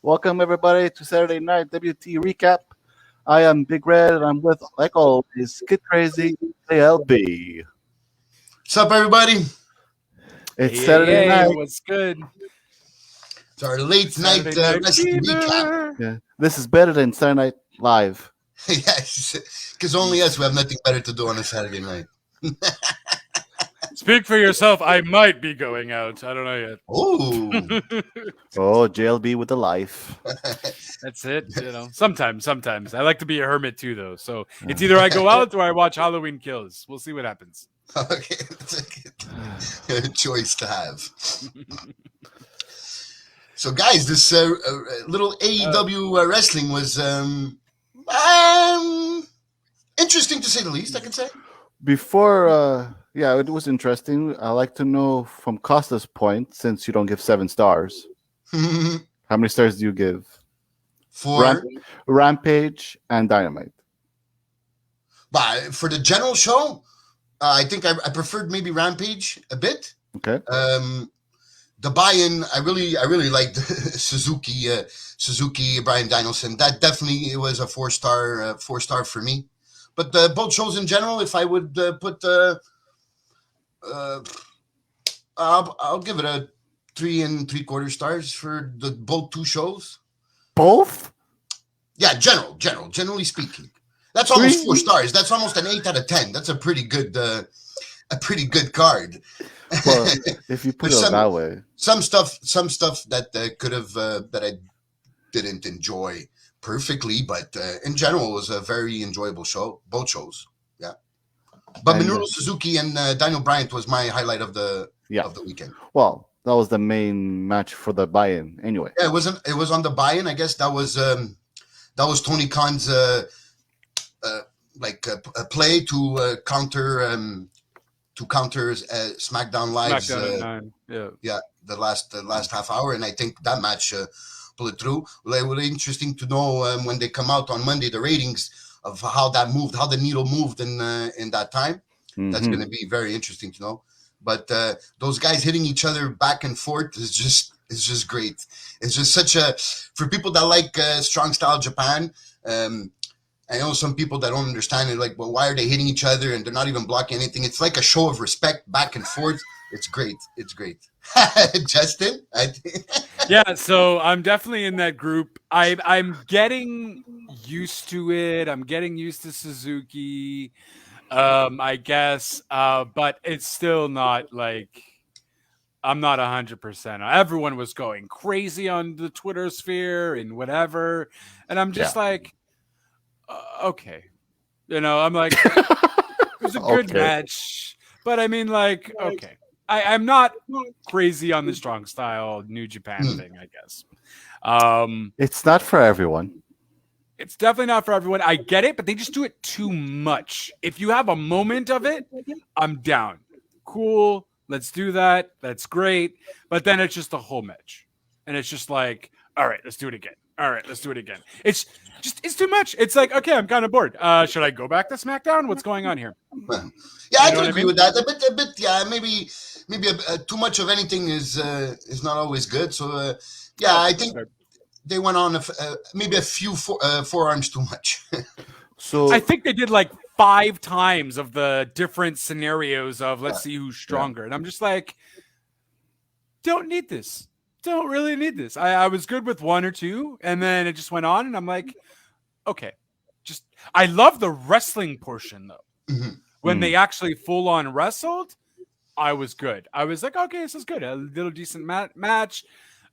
Welcome everybody to Saturday Night WT Recap. I am Big Red and I'm with, like always, Kid Crazy JLB. What's up, everybody? It's Saturday night. What's good? It's our late night Saturday night wrestling recap. fever. Yeah, this is better than Saturday Night Live. Yes, because only us, we have nothing better to do on a Saturday night. Speak for yourself. I might be going out. I don't know yet. Oh, Oh, JLB with the life. That's it. Sometimes. I like to be a hermit too, though. So it's either I go out or I watch Halloween Kills. We'll see what happens. okay. That's a good choice to have. So, guys, this little AEW wrestling was interesting to say the least, I can say. Before, it was interesting. I like to know from Costa's point, since you don't give 7 stars, how many stars do you give? For Rampage and Dynamite. But for the general show, I think I preferred maybe Rampage a bit. Okay. The buy-in, I really liked Suzuki, Bryan Danielson. That definitely was a 4-star for me. But both shows in general, if I would put, I'll give it a 3 3/4 stars for both two shows. Both? Yeah, generally speaking, that's almost 4 stars. That's almost an 8 out of 10. That's a pretty good card. Well, if you put it that way, some stuff that could have that I didn't enjoy perfectly, but in general, it was a very enjoyable show. Both shows, yeah. But Minoru Suzuki and Daniel Bryant was my highlight of the weekend. Well, that was the main match for the buy-in, anyway. Yeah, it was on the buy-in. I guess that was Tony Khan's play to counter. To counter SmackDown Live's the last half hour, and I think that match pulled it through. Well, it was interesting to know when they come out on Monday the ratings of how that moved, how the needle moved in that time. Mm-hmm. That's going to be very interesting to know. But those guys hitting each other back and forth is just great. It's just such a, for people that like strong style Japan. I know some people that don't understand it, like, well, why are they hitting each other and they're not even blocking anything? It's like a show of respect back and forth. It's great. Justin? Yeah, so I'm definitely in that group. I'm getting used to it. I'm getting used to Suzuki, I guess. But it's still not like, I'm not 100%. Everyone was going crazy on the Twitter sphere and whatever. And I'm just like, okay. I'm like, it was a good match. But I mean, like, okay. I'm not crazy on the strong style New Japan thing, I guess. It's not for everyone. It's definitely not for everyone. I get it, but they just do it too much. If you have a moment of it, I'm down. Cool. Let's do that. That's great. But then it's just the whole match. And it's just like, all right, let's do it again. All right, let's do it again. It's too much. It's like, okay, I'm kind of bored. Should I go back to SmackDown? What's going on here? Yeah, I can agree with that. A bit, yeah. Maybe too much of anything is not always good. So, I think they went on maybe a few forearms too much. So I think they did like 5 times of the different scenarios of let's see who's stronger, and I'm just like, don't need this. Don't really need this. I was good with 1 or 2, and then it just went on, and I'm like, okay. I love the wrestling portion though. Mm-hmm. When they actually full on wrestled, I was good. I was like, okay, this is good. A little decent match,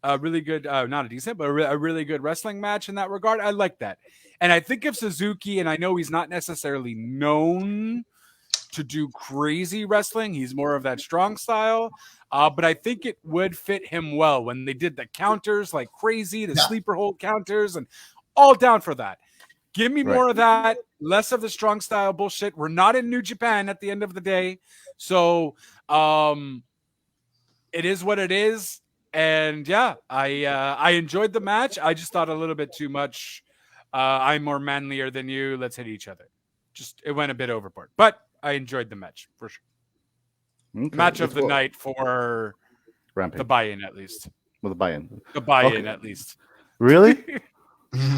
really good. Not a decent, but a really good wrestling match in that regard. I like that, and I think of Suzuki, and I know he's not necessarily known to do crazy wrestling. He's more of that strong style. But I think it would fit him well when they did the counters like crazy, the sleeper hold counters, and all down for that. Give me more of that, less of the strong style bullshit. We're not in New Japan at the end of the day. So it is what it is. And yeah, I enjoyed the match. I just thought a little bit too much. I'm more manlier than you. Let's hit each other. It went a bit overboard. But I enjoyed the match for sure. Okay. Match of the night for Rampage. The buy-in, at least. Well, the buy-in. The buy-in, at least. Really?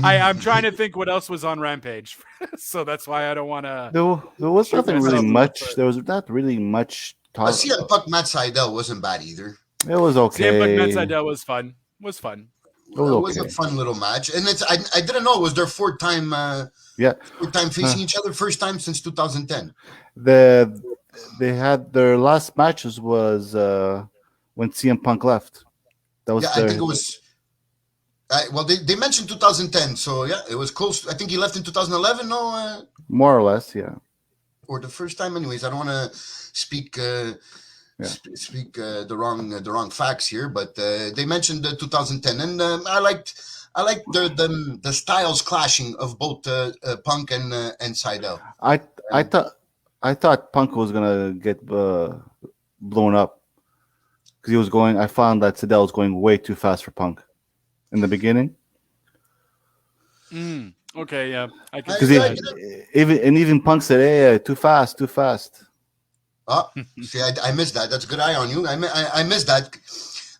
I'm trying to think what else was on Rampage, so that's why I don't want to. There was shoot nothing really myself in the much. foot. There was not really much But talk. CM Punk Matt Sydal wasn't bad either. It was CM Punk Matt okay. Sydal was fun. It was It was a okay. fun little match, and I didn't know it was their fourth time facing each other, first time since 2010. They had their last matches was when CM Punk left. That was I think it was. Well, they mentioned 2010, so yeah, it was close. I think he left in 2011. No, more or less, yeah. Or the first time, anyways. I don't want to speak speak the wrong facts here, but they mentioned 2010, and I liked the styles clashing of both Punk and Sydal. I thought Punk was gonna get blown up because he was going. I found that Sydal was going way too fast for Punk in the beginning. Okay, yeah, I can. Because even Punk said, "Hey, too fast." Oh, see, I missed that. That's a good eye on you. I missed that.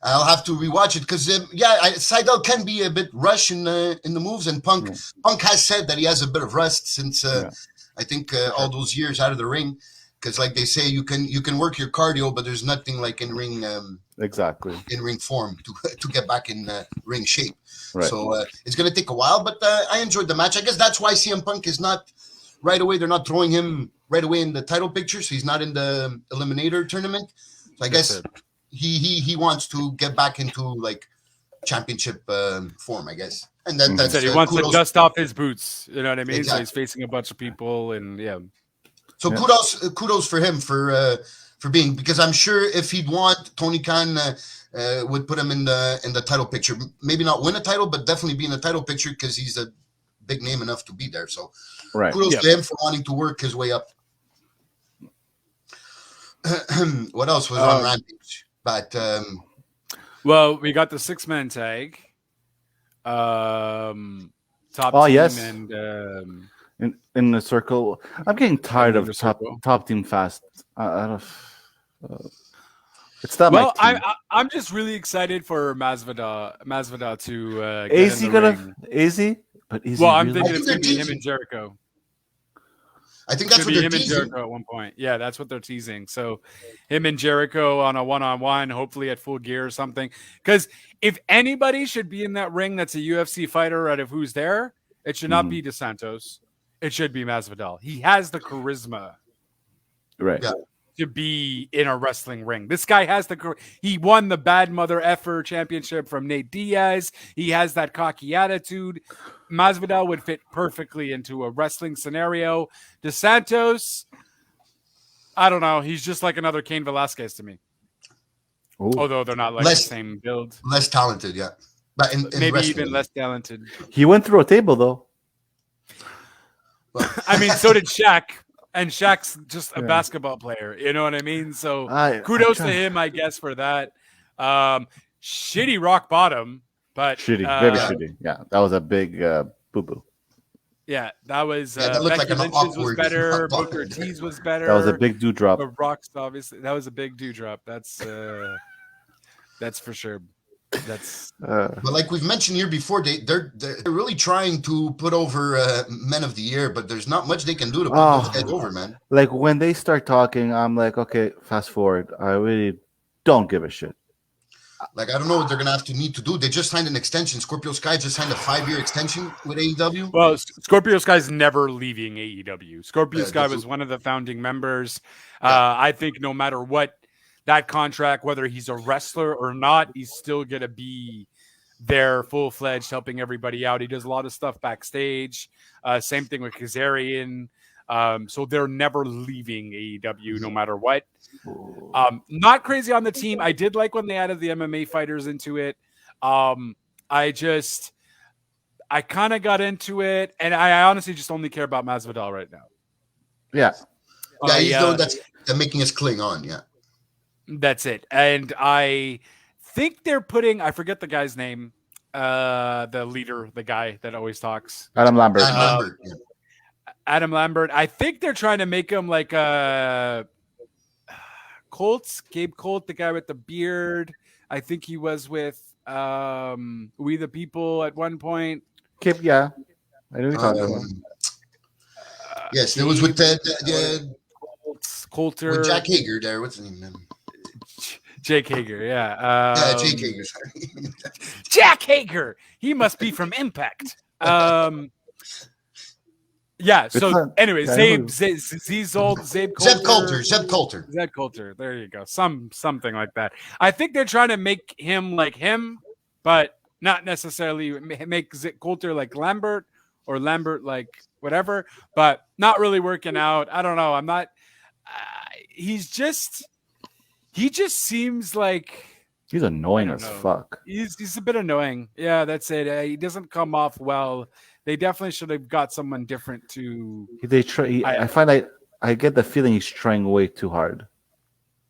I'll have to rewatch it because Sydal can be a bit rush in the moves, and Punk has said that he has a bit of rust since I think all those years out of the ring. Because like they say, you can work your cardio, but there's nothing like in ring in ring form to get back in ring shape. Right. So it's going to take a while, but I enjoyed the match. I guess that's why CM Punk is not right away. They're not throwing him right away in the title picture, so he's not in the Eliminator tournament. So I guess he wants to get back into like championship form, I guess. And that's he wants to dust off his boots. You know what I mean? Exactly. So he's facing a bunch of people, and So kudos for him for being, because I'm sure if he'd want, Tony Khan would put him in the title picture. Maybe not win a title, but definitely be in the title picture because he's a big name enough to be there. So kudos to him for wanting to work his way up. What else was on Rampage? But well, we got the 6-man tag. Top team and in the circle. I'm getting tired of top team fast. It's not well, my team. I'm just really excited for Masvidal to get AZ in the ring. AZ? But is well, he I'm really? thinking it's going to be him and Jericho. I think that's what they're teasing. Him and Jericho at one point. Yeah, that's what they're teasing. So him and Jericho on a one-on-one, hopefully at Full Gear or something. Because if anybody should be in that ring that's a UFC fighter out of who's there, it should not be Dos Santos. It should be Masvidal. He has the charisma. Right. Yeah. To be in a wrestling ring. This guy has he won the Bad Mother Effer championship from Nate Diaz. He has that cocky attitude. Masvidal would fit perfectly into a wrestling scenario. Dos Santos, I don't know. He's just like another Cain Velasquez to me. Ooh. Although they're not like the same build. Less talented, yeah. But maybe wrestling, even less talented. He went through a table, though. Well, I mean, so did Shaq. And Shaq's just a basketball player. You know what I mean? So kudos to him, I guess, for that. Shitty rock bottom, but shitty, very shitty. Yeah, that was a big boo-boo. Yeah, that was that looked Becky like Lynch's was better. Booker T's was better. That was a big dewdrop. The Rock's obviously that was a big dewdrop. That's for sure. That's but like we've mentioned here before, they're really trying to put over Men of the Year, but there's not much they can do to put those guys over, man. Like when they start talking, I'm like, okay, fast forward. I really don't give a shit. Like I don't know what they're gonna need to do. They just signed an extension. Scorpio Sky just signed a 5-year extension with AEW. Well, Scorpio Sky's never leaving AEW. Scorpio Sky was one of the founding members. I think no matter what that contract, whether he's a wrestler or not, he's still going to be there full-fledged helping everybody out. He does a lot of stuff backstage. Same thing with Kazarian. So they're never leaving AEW no matter what. Not crazy on the team. I did like when they added the MMA fighters into it. I kind of got into it, and I honestly just only care about Masvidal right now. Yeah. Yeah, he's the one that's making us cling on, yeah. That's it. And I think they're putting, I forget the guy's name, the leader, the guy that always talks. Adam Lambert. Adam Lambert. I think they're trying to make him like Gabe Colt, the guy with the beard. I think he was with We the People at one point. Kip, yeah. I know you're talking about. Yes, there was with the Coulter. with Jack Hager there. What's his name, man? Jake Hager, yeah. Jake Hager, sorry. Jack Hager. He must be from Impact. Yeah. So anyway, Zeb Coulter. There you go. Something like that. I think they're trying to make him like him, but not necessarily make Coulter like Lambert or Lambert like whatever. But not really working out. I don't know. I'm not. He just seems like he's annoying as fuck. He's a bit annoying. Yeah, that's it. He doesn't come off well. They definitely should have got someone different to. I find I get the feeling he's trying way too hard.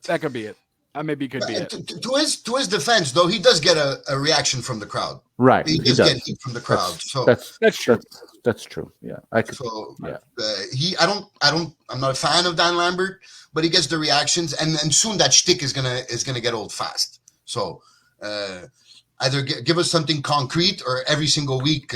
That could be it. Maybe it could be it. To his defense, though, he does get a reaction from the crowd. Right, he does get heat from the crowd. That's true. That's true. Yeah, I'm not a fan of Dan Lambert, but he gets the reactions, and soon that shtick is gonna get old fast. So either give us something concrete, or every single week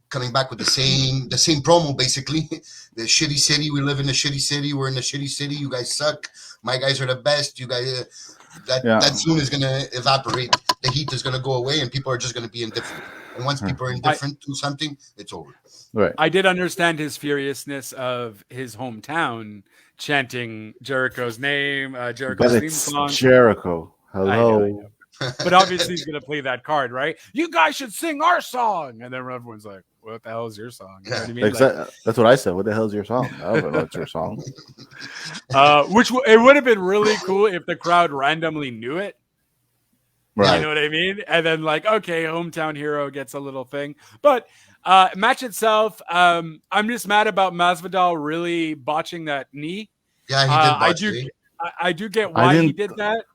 coming back with the same promo, basically. The shitty city. We live in a shitty city. We're in a shitty city. You guys suck. My guys are the best. You guys. That soon is gonna evaporate. The heat is gonna go away, and people are just gonna be indifferent. And once people are indifferent to something, it's over. Right. I did understand his furiousness of his hometown chanting Jericho's name, Jericho's theme song. Jericho. Hello. I know. But obviously he's gonna play that card, right? You guys should sing our song, and then everyone's like, "What the hell is your song?" You know what I mean? Exactly. That's what I said. What the hell is your song? I don't know what's your song. It would have been really cool if the crowd randomly knew it. Right. You know what I mean? And then okay, hometown hero gets a little thing. But match itself, I'm just mad about Masvidal really botching that knee. Yeah, he did botch I do get why he did that.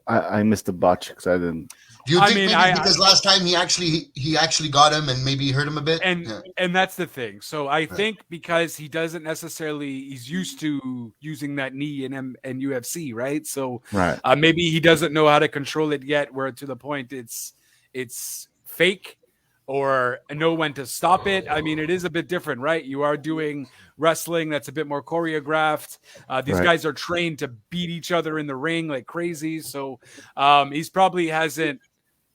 I missed the botch because I didn't. Do you think because last time he actually got him and maybe hurt him a bit? And that's the thing. So I think because he's used to using that knee in UFC, right? So maybe he doesn't know how to control it yet, where to the point it's fake or know when to stop it. I mean, it is a bit different, right? You are doing wrestling that's a bit more choreographed. These guys are trained to beat each other in the ring like crazy. So he's probably hasn't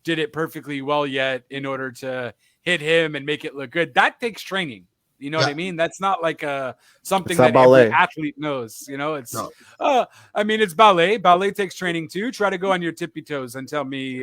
did it perfectly well yet in order to hit him and make it look good. That takes training. You know what I mean? That's not like something that every athlete knows. You know, it's it's ballet. Ballet takes training too. Try to go on your tippy toes and tell me.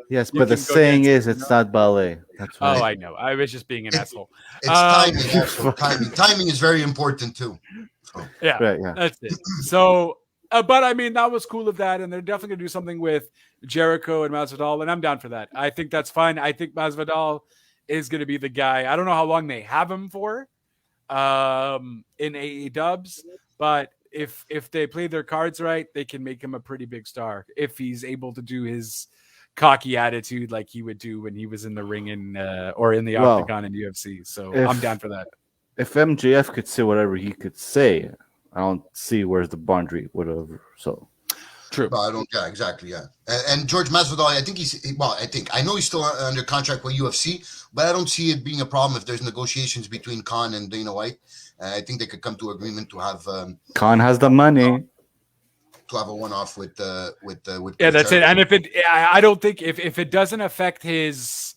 Yes, but the saying is it's not ballet. That's right. Oh, I know. I was just being an asshole. It's timing. Also. Timing is very important too. So. Yeah, that's it. So, but I mean, that was cool of that, and they're definitely gonna do something with Jericho and Masvidal, and I'm down for that. I think that's fine. I think Masvidal is going to be the guy. I don't know how long they have him for in AEW, but if they play their cards right, they can make him a pretty big star if he's able to do his cocky attitude like he would do when he was in the ring or in the octagon in UFC. So I'm down for that. If MJF could say whatever he could say, I don't see where's the boundary, whatever. So true. No, I don't. Yeah, exactly. Yeah, and George Masvidal, I know he's still under contract with UFC, but I don't see it being a problem if there's negotiations between Khan and Dana White. I think they could come to agreement to have. Khan has the money to have a one-off with. Yeah, that's it. And I don't think if it doesn't affect his,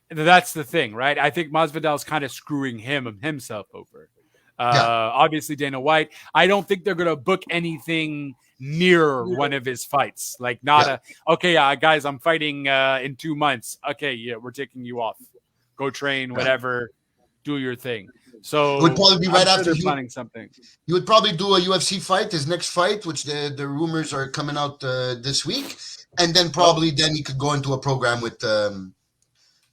that's the thing, right? I think Masvidal's kind of screwing himself over. Obviously Dana White. I don't think they're gonna book anything near one of his fights, like guys, I'm fighting in 2 months. Okay, we're taking you off. Go train, whatever, do your thing. So it would probably be right after planning something. He would probably do a UFC fight, his next fight, which the rumors are coming out this week, and then then he could go into a program with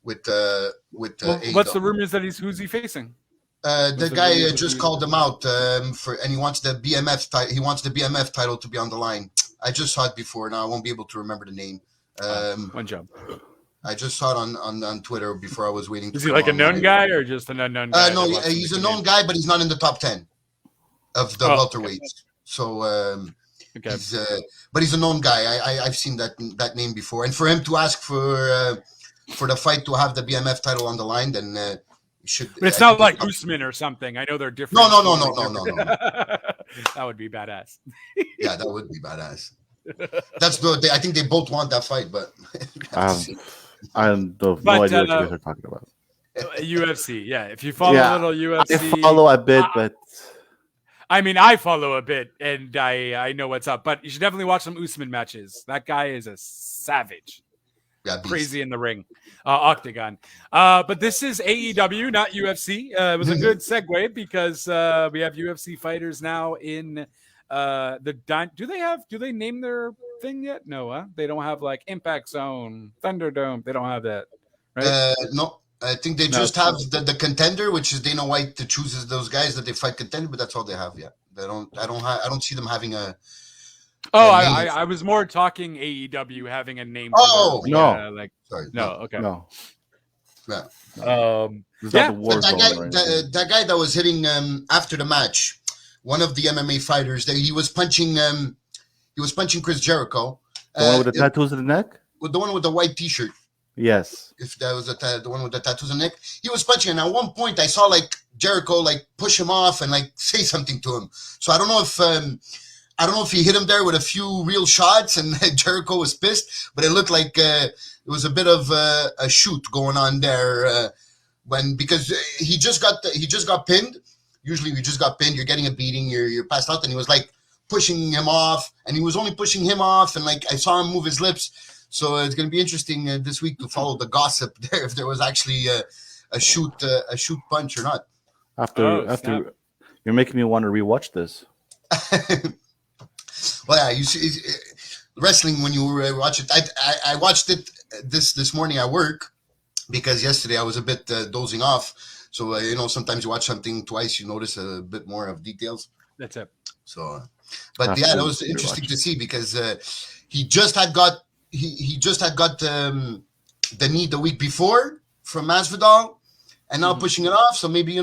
what's the rumors that who's he facing? The guy just called him out and he wants the BMF title. He wants the BMF title to be on the line. I just saw it before. Now I won't be able to remember the name. One job. I just saw it on Twitter before I was waiting. Is he like a known guy or just an unknown guy? No, he's a known guy, but he's not in the top 10 of the welterweights. So Okay. But he's a known guy. I've seen that name before. And for him to ask for the fight to have the BMF title on the line, then should. But it's not like Usman or something. I know they're different. No. That would be badass. Yeah, that would be badass. That's I think they both want that fight, but I have no idea what you guys are talking about. UFC, yeah. If you follow a little UFC, I follow a bit, but I mean, I follow a bit, and I know what's up. But you should definitely watch some Usman matches. That guy is a savage. Yeah, crazy in the ring, octagon. But this is AEW, not UFC. It was a good segue because we have UFC fighters now in do they name their thing yet? No, they don't have like Impact Zone, Thunderdome. They don't have that, right? No. I think they just have the contender, which is Dana White that chooses those guys that they fight contender, but that's all they have. Yeah, I don't see them having a. I was more talking AEW having a name. Oh no, sorry, no, okay, no. Yeah. That guy that was hitting after the match, one of the MMA fighters, that he was punching Chris Jericho. The one with the tattoos in the neck. The one with the white T-shirt. Yes. If that was the one with the tattoos on the neck, he was punching. And at one point, I saw like Jericho like push him off and like say something to him. So I don't know if he hit him there with a few real shots and Jericho was pissed, but it looked like it was a bit of a shoot going on there because he just got pinned. Usually, we just got pinned. You're getting a beating. You're passed out, and he was like pushing him off, and he was only pushing him off, and like I saw him move his lips. So it's going to be interesting this week to follow the gossip there if there was actually a shoot punch or not. After you're making me want to rewatch this. Well, yeah, you see wrestling when you watch it. I watched it this morning at work because yesterday I was a bit dozing off. So sometimes you watch something twice, you notice a bit more of details. That's it. So, but yeah, that was interesting to see because he just had got the knee the week before from Masvidal, and now pushing it off. So maybe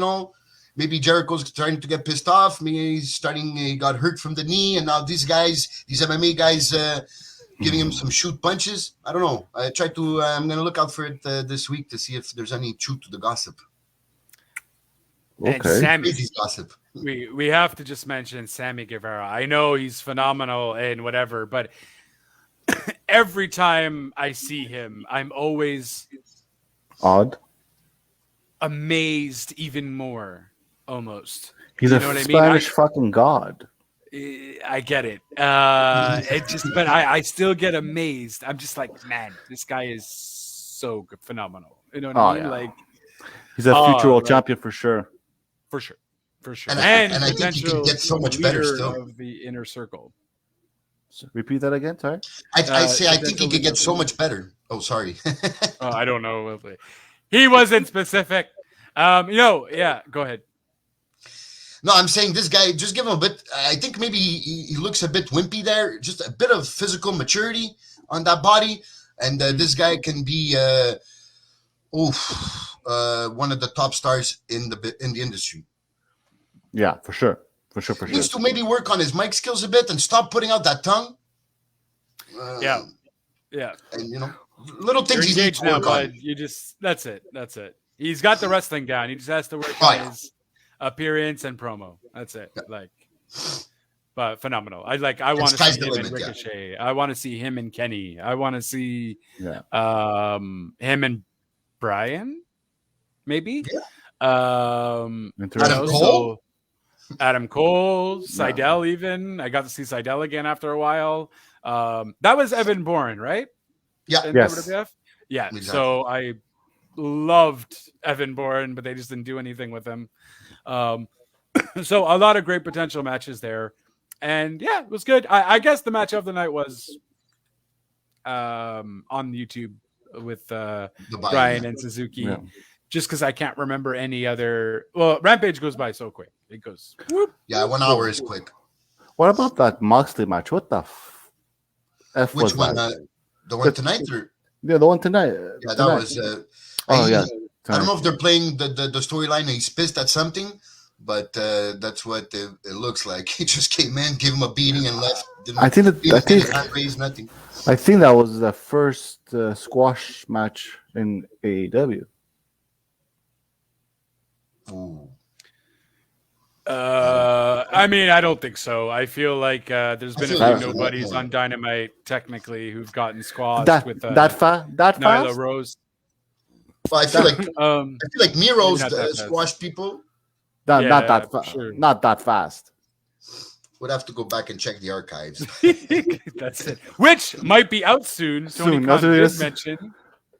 Jericho's starting to get pissed off. Maybe he got hurt from the knee, and now these MMA guys, giving him some shoot punches. I don't know. I'm going to look out for it this week to see if there's any truth to the gossip. Okay. And Sammy, gossip. We have to just mention Sammy Guevara. I know he's phenomenal and whatever, but every time I see him, I'm always amazed even more. Almost. He's a Spanish fucking god. I get it. But I still get amazed. I'm just like, man, this guy is so good, phenomenal. You know what I mean? Yeah. Like, he's a future world champion for sure. For sure. And I think he can get so much better still. Of the inner circle. Repeat that again, sorry. I think he could get so much better. Oh, sorry. I don't know. He wasn't specific. Yeah, go ahead. No, I'm saying this guy, just give him a bit. I think maybe he looks a bit wimpy there. Just a bit of physical maturity on that body. And this guy can be one of the top stars in the industry. Yeah, for sure. He needs to maybe work on his mic skills a bit and stop putting out that tongue. Yeah. And little things he needs to work on. That's it. He's got the wrestling down. He just has to work on his appearance and promo. That's it. But phenomenal. I want to see him and Ricochet. I want to see him and Kenny. I want to see him and Brian, maybe. Adam Cole, Seidel even. I got to see Seidel again after a while. That was Evan Bourne, right? Yeah. Yes. WWF? Yeah. Exactly. So I loved Evan Bourne, but they just didn't do anything with him. So a lot of great potential matches there. And yeah, it was good. I guess the match of the night was on YouTube with Brian and Suzuki. Yeah. Just because I can't remember any other. Well, Rampage goes by so quick. It goes. Whoop, yeah, 1 hour is quick. What about that Moxley match? What the F Which one? The one tonight? Or? Yeah, the one tonight. Yeah, that was. I don't know if they're playing the storyline. He's pissed at something, but that's what it looks like. He just came in, gave him a beating, and left. I think raised nothing. I think that was the first squash match in AEW. Ooh. I mean, I don't think so. I feel like there's been a few nobodies on Dynamite technically who've gotten squashed with that Nyla fast? Rose. Well, I feel like Miro's squashed people. Not that fast. Would have to go back and check the archives. That's it. Which might be out soon. Tony Khan did mention.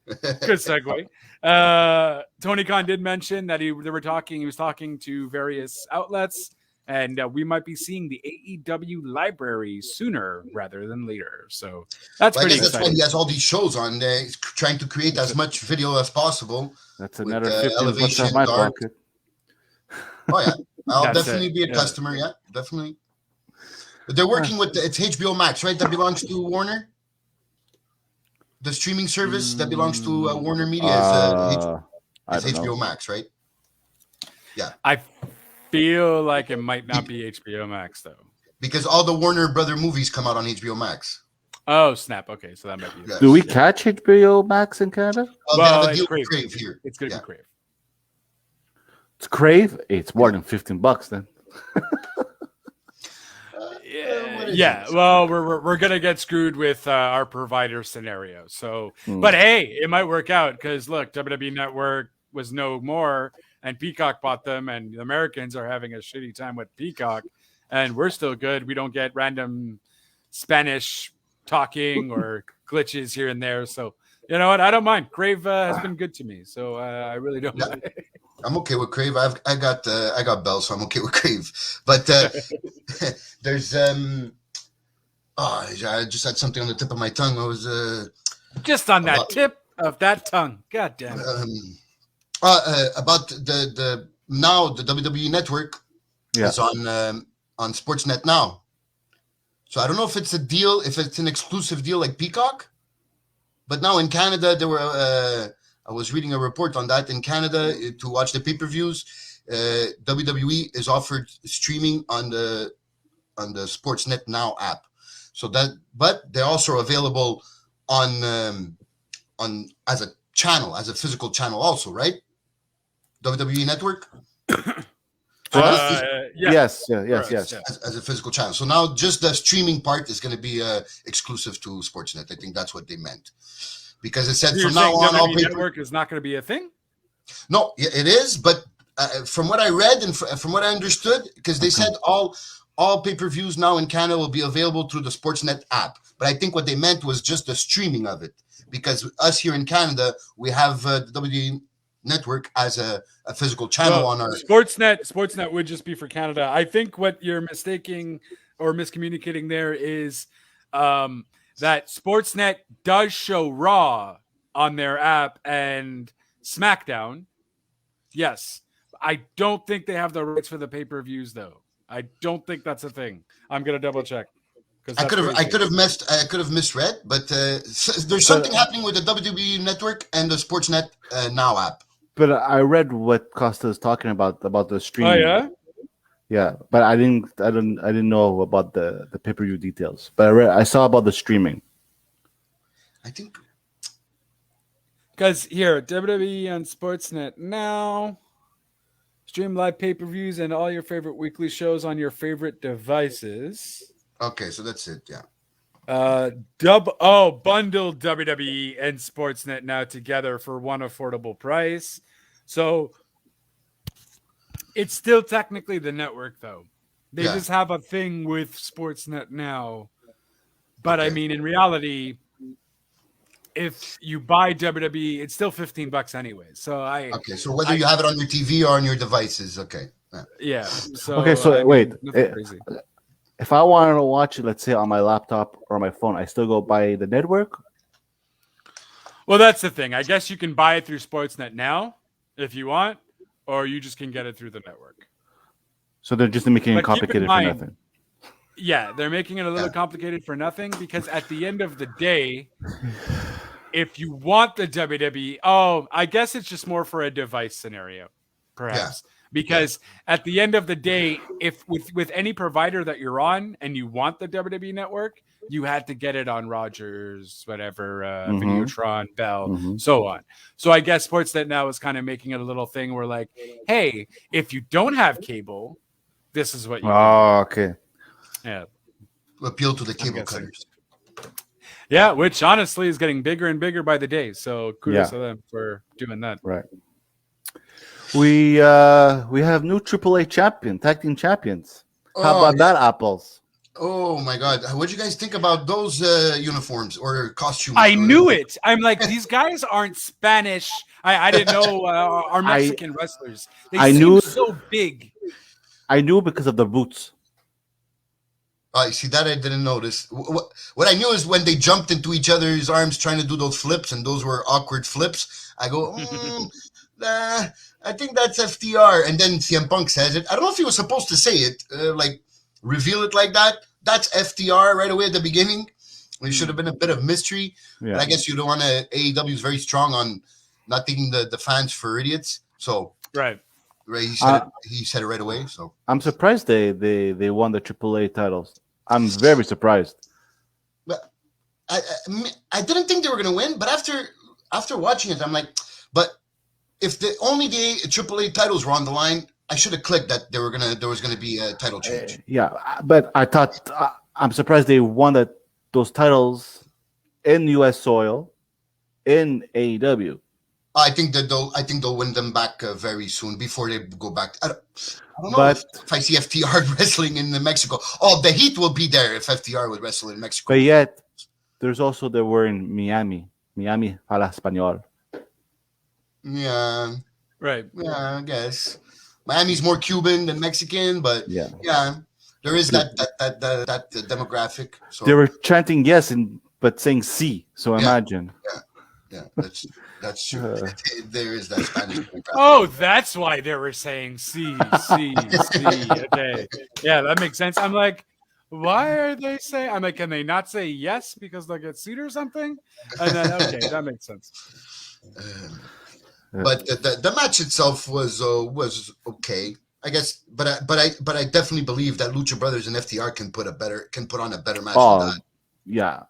Good segue. Tony Khan did mention that he was talking to various outlets, and we might be seeing the AEW library sooner rather than later. So that's pretty exciting. That's why he has all these shows on there. He's trying to create as much video as possible. That's another 50 bucks out my pocket. Oh yeah, I'll definitely be a customer. Yeah, definitely. But they're working with it's HBO Max, right? That belongs to Warner. The streaming service that belongs to Warner Media is HBO Max, right? Yeah. I feel like it might not be HBO Max though, because all the Warner Brother movies come out on HBO Max. Oh snap! Okay, so that might be. Do we catch HBO Max in Canada? Well, it's Crave here. It's gonna be Crave. It's Crave. It's more than $15 then. Yeah, well, we're gonna get screwed with our provider scenario. So, but hey, it might work out because look, WWE Network was no more, and Peacock bought them, and the Americans are having a shitty time with Peacock, and we're still good. We don't get random Spanish talking or glitches here and there. So, you know what? I don't mind. Crave has been good to me, so I really don't mind. I'm okay with Crave. I got Bell, so I'm okay with Crave. But there's I just had something on the tip of my tongue. I was just on that tip of that tongue. God damn it. About the now the WWE Network is on Sportsnet now. So I don't know if it's a deal, if it's an exclusive deal like Peacock, but now in Canada there were. I was reading a report on that. In Canada, to watch the pay-per-views, WWE is offered streaming on the Sportsnet Now app. So that, but they're also available on as a channel, as a physical channel, also, right? WWE Network. Yes. As a physical channel. So now just the streaming part is going to be exclusive to Sportsnet. I think that's what they meant. Because it said from now on, all network is not going to be a thing. No, it is. But from what I read and from what I understood, because they said all pay-per-views now in Canada will be available through the Sportsnet app. But I think what they meant was just the streaming of it. Because us here in Canada, we have the WWE Network as a physical channel on our Sportsnet would just be for Canada. I think what you're mistaking or miscommunicating there is. That Sportsnet does show Raw on their app and SmackDown. Yes. I don't think they have the rights for the pay-per-views, though. I don't think that's a thing. I'm going to double check. I could have misread, but there's something happening with the WWE Network and the Sportsnet Now app. But I read what Costa is talking about the streaming. Oh, yeah? Yeah, but I didn't know about the pay-per-view details. But I saw about the streaming. I think because here WWE on Sportsnet Now, stream live pay-per-views and all your favorite weekly shows on your favorite devices. Okay, so that's it. Yeah. Bundle WWE and Sportsnet Now together for one affordable price. So. It's still technically the network, though. They just have a thing with Sportsnet Now. But, I mean, in reality, if you buy WWE, it's still $15 anyway. So so whether you have it on your TV or on your devices, okay. Yeah. So, wait. If I wanted to watch it, let's say, on my laptop or my phone, I still go buy the network? Well, that's the thing. I guess you can buy it through Sportsnet Now if you want. Or you just can get it through the network. So they're just making it complicated for nothing. Yeah, they're making it a little complicated for nothing because at the end of the day, if you want the WWE, I guess it's just more for a device scenario, perhaps. Because at the end of the day, if with any provider that you're on and you want the WWE network, you had to get it on Rogers, whatever, Videotron, Bell, so on. So I guess Sportsnet now is kind of making it a little thing where like, hey, if you don't have cable, this is what you can do. Okay. Yeah. Appeal to the cable cutters. Yeah, which honestly is getting bigger and bigger by the day. So kudos to them for doing that. Right. We have new AAA tag team champions. How about that, apples? Oh my God! What do you guys think about those uniforms or costumes? I knew it. I'm like, these guys aren't Spanish. I didn't know are Mexican wrestlers. They seem so big. I knew because of the boots. See, that I didn't notice. What I knew is when they jumped into each other's arms trying to do those flips, and those were awkward flips. I go, I think that's FTR. And then CM Punk says it. I don't know if he was supposed to say it, like reveal it like that. That's FTR right away at the beginning. It should have been a bit of mystery. Yeah. But I guess you don't want to. AEW is very strong on not taking the fans for idiots. So right. He said it right away. So I'm surprised they won the AAA titles. I'm very surprised. But I didn't think they were going to win. But after watching it, I'm like, but if the AAA titles were on the line, I should have clicked that there was gonna be a title change. Yeah, but I thought I'm surprised they won those titles in U.S. soil in AEW. I think they'll win them back very soon before they go back. I don't know but if I see FTR wrestling in Mexico. Oh, the heat will be there if FTR would wrestle in Mexico. But yet, they were in Miami Fala Español. Yeah. Right. Yeah, I guess. Miami's more Cuban than Mexican, but yeah there is that demographic. So. They were chanting yes, but saying sí. So imagine. Yeah, that's true. There is that Spanish demographic. Oh, that's why they were saying sí. Okay, yeah, that makes sense. I'm like, why are they saying? I'm like, can they not say yes because they'll get sued or something? And then okay, that makes sense. But the match itself was okay, I guess. But I definitely believe that Lucha Brothers and FTR can put on a better match than that. Yeah.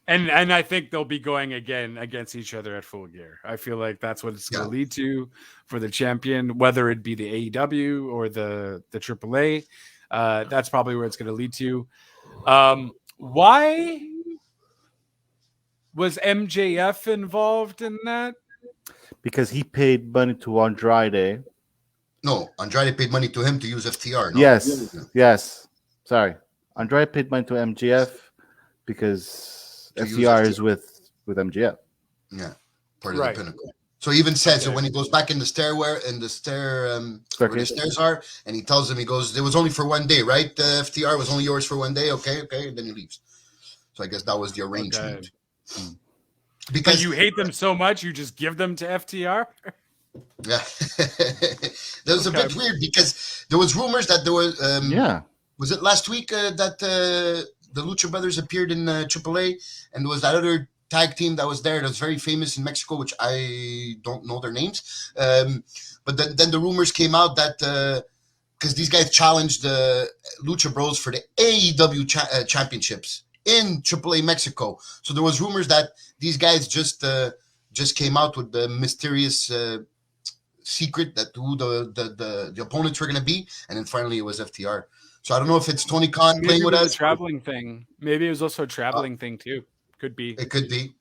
And I think they'll be going again against each other at Full Gear. I feel like that's what it's going to lead to for the champion, whether it be the AEW or the AAA. That's probably where it's going to lead to. Why was MJF involved in that? Because he paid money to Andrade. No, Andrade paid money to him to use FTR. No? Yes. Sorry. Andrade paid money to MJF because FTR is with MJF. Yeah, part of the Pinnacle. So he even says that when he goes back in the where the stairs are, and he tells him, he goes, it was only for one day, right? FTR was only yours for one day. Okay. And then he leaves. So I guess that was the arrangement. Okay. Because you hate them so much, you just give them to FTR? Yeah. That was a bit weird because there was rumors that there was was it last week that the Lucha Brothers appeared in AAA, and there was that other tag team that was there that was very famous in Mexico, which I don't know their names. But then the rumors came out that because these guys challenged the Lucha Bros for the AEW championships in AAA Mexico. So there was rumors that these guys just came out with the mysterious secret that who the opponents were going to be, and then finally it was FTR. So I don't know if it's Tony Khan playing with us. A traveling thing. Maybe it was also a traveling thing too. Could be. It could be.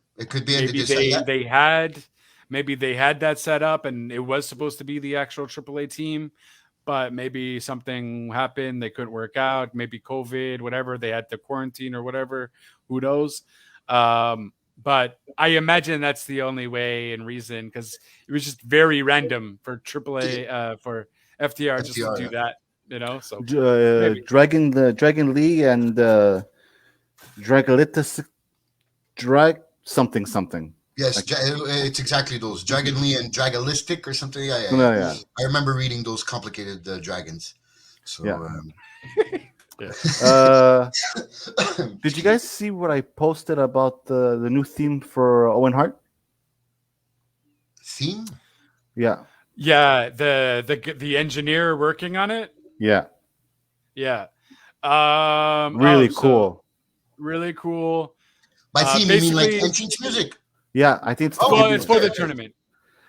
Maybe they had that set up, and it was supposed to be the actual AAA team. But maybe something happened. They couldn't work out. Maybe COVID, whatever. They had to quarantine or whatever. Who knows? But I imagine that's the only way and reason, because it was just very random for AAA, for FTR just to do that, you know? So Dragon Lee and Dragolitis, something. Yes, it's exactly those. Dragon Lee and Dragalistic or something. Yeah. I remember reading those complicated dragons. So, did you guys see what I posted about the new theme for Owen Hart? Theme? Yeah. Yeah, the engineer working on it. Yeah. Yeah. Really cool. Really cool. By theme, you mean like entrance music? Yeah, I think it's it's for the tournament.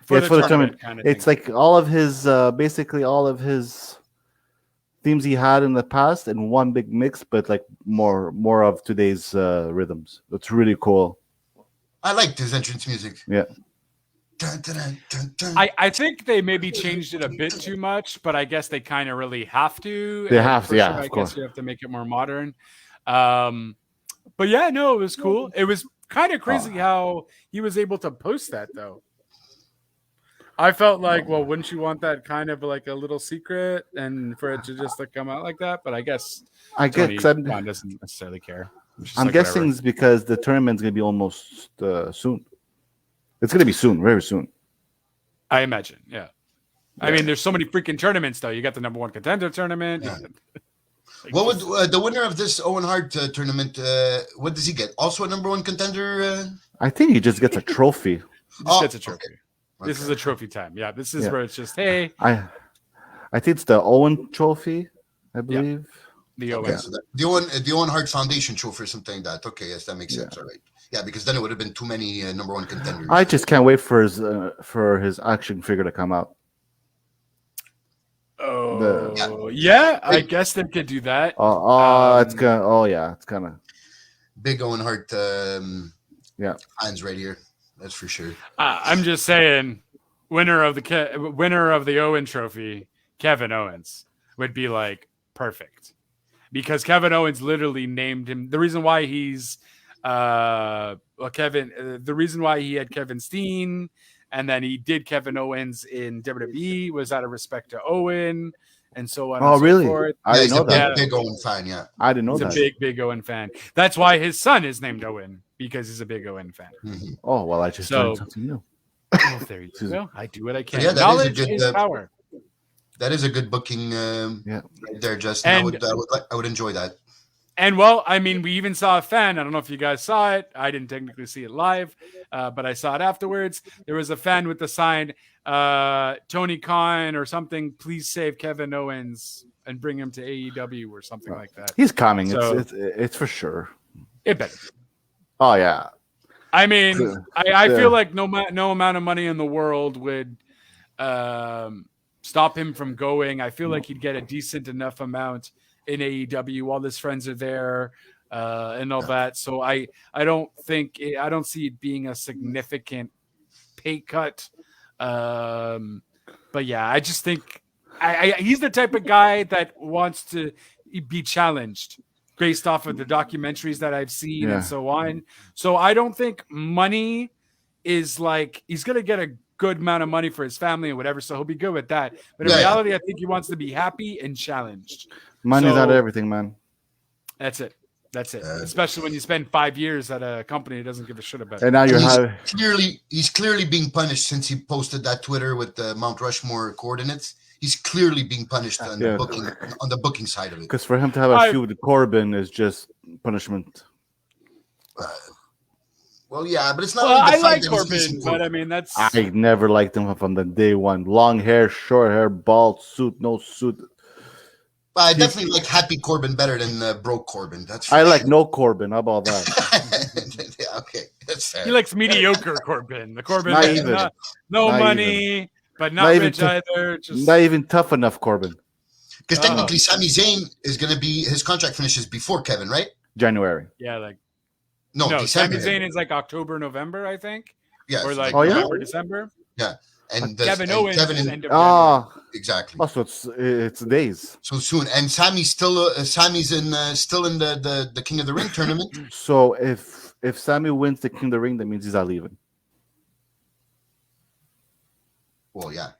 It's for the tournament. Kind of it's thing. like all of his, basically all of his themes he had in the past in one big mix, but like more of today's rhythms. It's really cool. I liked his entrance music. Yeah. Dun, dun, dun, dun, dun. I think they maybe changed it a bit too much, but I guess they kind of really have to. They have to, yeah. Sure, of I course. guess you have to make it more modern. But yeah, no, it was cool. It was kind of crazy how he was able to post that, though. I felt like, well, wouldn't you want that kind of like a little secret and for it to just like come out like that? But I guess Tony Khan doesn't necessarily care. I'm guessing it's because the tournament's going to be almost soon. It's going to be soon, very soon. I imagine, yeah. I mean, there's so many freaking tournaments, though. You got the number one contender tournament. Yeah. What would the winner of this Owen Hart tournament? What does he get? Also a number one contender? I think he just gets a trophy. He gets a trophy. Okay. This is a trophy time. Yeah, this is where it's just, hey. I think it's the Owen Trophy, I believe. The Owen. Okay, so the Owen Hart Foundation Trophy or something like that. Okay, yes, that makes sense. All right. Yeah, because then it would have been too many number one contenders. I just can't wait for his action figure to come out. Oh, yeah. I guess they could do that. It's gonna. Big Owen Hart. Fans right here. That's for sure. I'm just saying, winner of the Owen Trophy, Kevin Owens, would be like perfect, because Kevin Owens literally named him. The reason why he's the reason why he had Kevin Steen and then he did Kevin Owens in WWE was out of respect to Owen and so on. Oh, and so really? forth. I didn't know that. Big Owen fan, yeah. I didn't know that. He's a big Owen fan. That's why his son is named Owen, because he's a big Owen fan. Mm-hmm. Oh, well, I just learned something new. Well, there you go. I do what I can. Yeah, knowledge is power. That is a good booking right there, Justin. And, I would enjoy that. And, well, I mean, we even saw a fan. I don't know if you guys saw it. I didn't technically see it live, but I saw it afterwards. There was a fan with the sign, Tony Khan or something, please save Kevin Owens and bring him to AEW or something like that. He's coming. So, it's for sure. It better. Oh, yeah. I mean, I feel like no amount of money in the world would stop him from going. I feel like he'd get a decent enough amount in AEW. All his friends are there and all that. So I don't see it being a significant pay cut. But yeah, I just think he's the type of guy that wants to be challenged based off of the documentaries that I've seen and so on. So I don't think money is like, he's going to get a good amount of money for his family and whatever. So he'll be good with that. But in reality, I think he wants to be happy and challenged. Money's not everything, man. That's it. Especially when you spend 5 years at a company that doesn't give a shit about it. And now he's clearly being punished since he posted that Twitter with the Mount Rushmore coordinates. He's clearly being punished on the booking side of it. Because for him to have a feud with Corbin is just punishment. Well, yeah, but it's not. I like Corbin, but I mean that's. I never liked him from the day one. Long hair, short hair, bald suit, no suit. I definitely like Happy Corbin better than Broke Corbin. That's. I like no Corbin. How about that? Yeah, okay, that's fair. He likes mediocre Corbin. The Corbin with no money, but not rich either. Not even tough enough Corbin. Because technically, Sami Zayn is going to be his contract finishes before Kevin, right? January. Yeah, like. No, Sami Zayn is like October, November, I think. Yeah, or like November, December. Yeah, and Kevin Owens is end of January. Exactly. Oh, so it's days. So soon, and Sammy's still still in the King of the Ring tournament. So if Sammy wins the King of the Ring, that means he's not leaving. Well, yeah.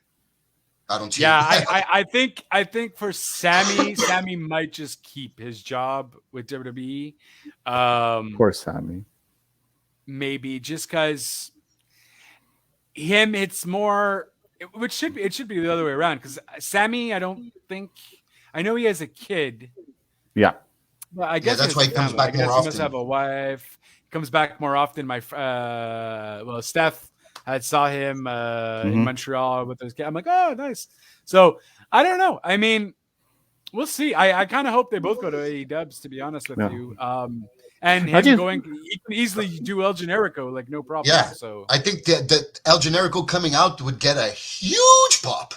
I don't see. Yeah, I think for Sammy might just keep his job with WWE. Poor Sammy. Maybe just because it's more. It should be the other way around, because Sammy, I know he has a kid. Yeah. But I guess that's why he comes back more often. He must have a wife. He comes back more often. Steph I saw him in Montreal with his. I'm like, oh, nice. So I don't know. I mean, we'll see. I kind of hope they both go to AEW, to be honest with you. And him going, he can easily do El Generico, like no problem. Yeah. So I think that El Generico coming out would get a huge pop.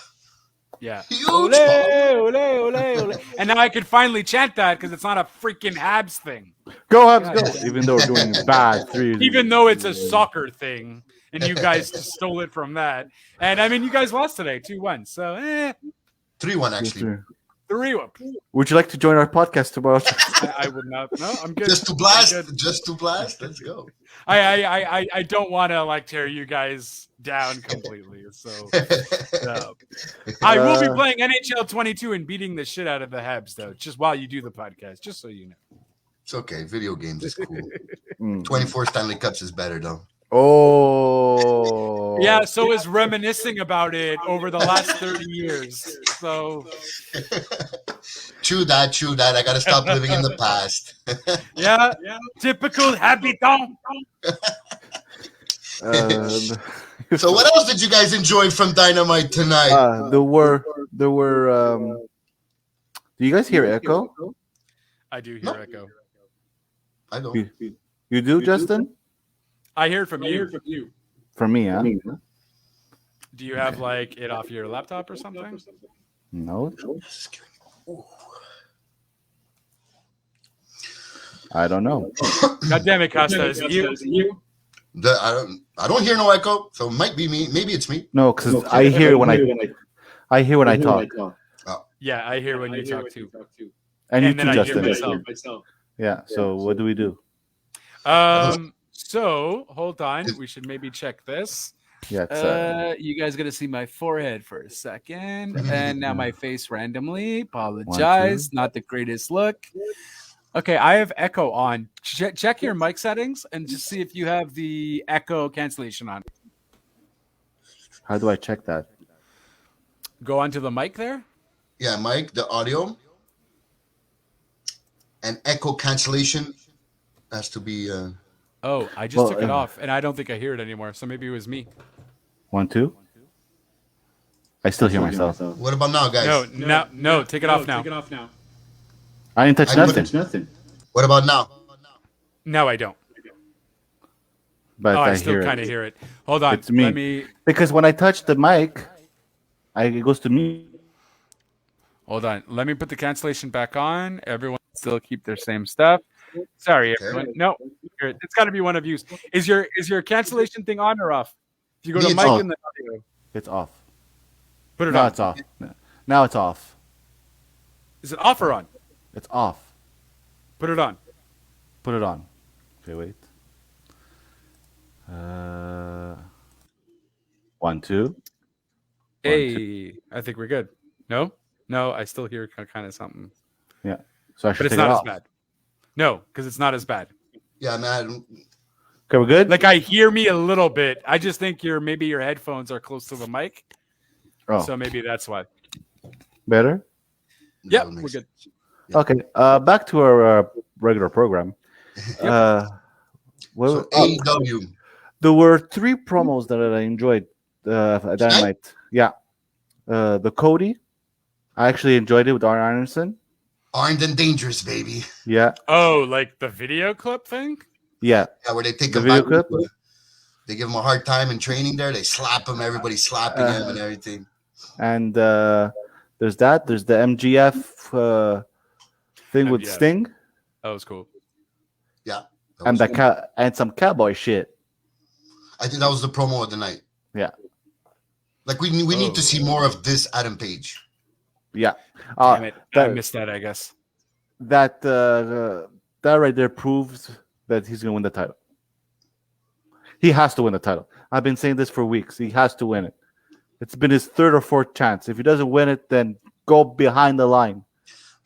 Yeah. Huge ole, pop. ole, ole, ole. And now I can finally chant that because it's not a freaking Habs thing. Go Habs, go! Even though we're doing bad 3. Even though it's a soccer thing, and you guys just stole it from that. And I mean, you guys lost today, 2-1. So 3-1 actually. 3-1. Would you like to join our podcast tomorrow? I would not. No, I'm good. Just to blast. Let's go. I don't want to like tear you guys down completely. So I will be playing NHL 22 and beating the shit out of the Habs though, just while you do the podcast, just so you know. It's okay. Video games is cool. 24 Stanley Cups is better though. Oh. Yeah, so is reminiscing about it over the last 30 years. So True that. I gotta stop living in the past. yeah. Typical habitant. So what else did you guys enjoy from Dynamite tonight? There were do you guys hear echo? I do hear echo. I don't. You do, Justin? I hear it from you. From me, huh? Do you have like it off your laptop or something? No. I don't know. God damn it, Costa, is it you? I don't hear no echo, so it might be me. Maybe it's me. No, because I hear when I talk. Yeah, I hear when you talk too. And you then too, I hear Justin. myself. Yeah. So what do we do? So hold on. We should maybe check this. Yeah. You guys gonna see my forehead for a second, and now my face randomly. Apologize, not the greatest look. Okay, I have echo on. Check your mic settings and just see if you have the echo cancellation on. How do I check that? Go onto the mic there. Yeah, mic, the audio, and echo cancellation has to be. Oh, I just took it off, and I don't think I hear it anymore. So maybe it was me. 1, 2. I still hear myself. What about now, guys? No. Take it off now. I didn't touch nothing. What about now? No, I don't. But I still kind of hear it. Hold on. It's me. Because when I touch the mic, it goes to me. Hold on. Let me put the cancellation back on. Everyone still keep their same stuff. Sorry, everyone. No, it's got to be one of you. Is your cancellation thing on or off? If you go to mic and the audio, it's off. Put it on. Now it's off. Now it's off. Is it off or on? It's off. Put it on. Put it on. Okay, wait. 1, 2. Hey, I think we're good. No, I still hear kind of something. Yeah. So I should. But it's not as bad. No, because it's not as bad. Yeah, man. Okay, we're good. Like I hear me a little bit. I just think maybe your headphones are close to the mic. Oh. So maybe that's why. Better? Yeah, we're good. Yeah. Okay. Back to our regular program. AEW. There were 3 promos that I enjoyed. Dynamite. Yeah. The Cody. I actually enjoyed it with Arn Anderson. Armed and Dangerous, baby. Yeah. Oh, like the video clip thing? Yeah. Yeah, where they take the him video back. clip. They give him a hard time in training there. They slap him. Everybody's slapping him and everything. And there's that. There's the MGF thing with Sting. That was cool. Yeah. And and some cowboy shit. I think that was the promo of the night. Yeah. Like we need to see more of this Adam Page. Yeah. Damn it. I missed that, I guess. That right there proves that he's going to win the title. He has to win the title. I've been saying this for weeks. He has to win it. It's been his 3rd or 4th chance. If he doesn't win it, then go behind the line.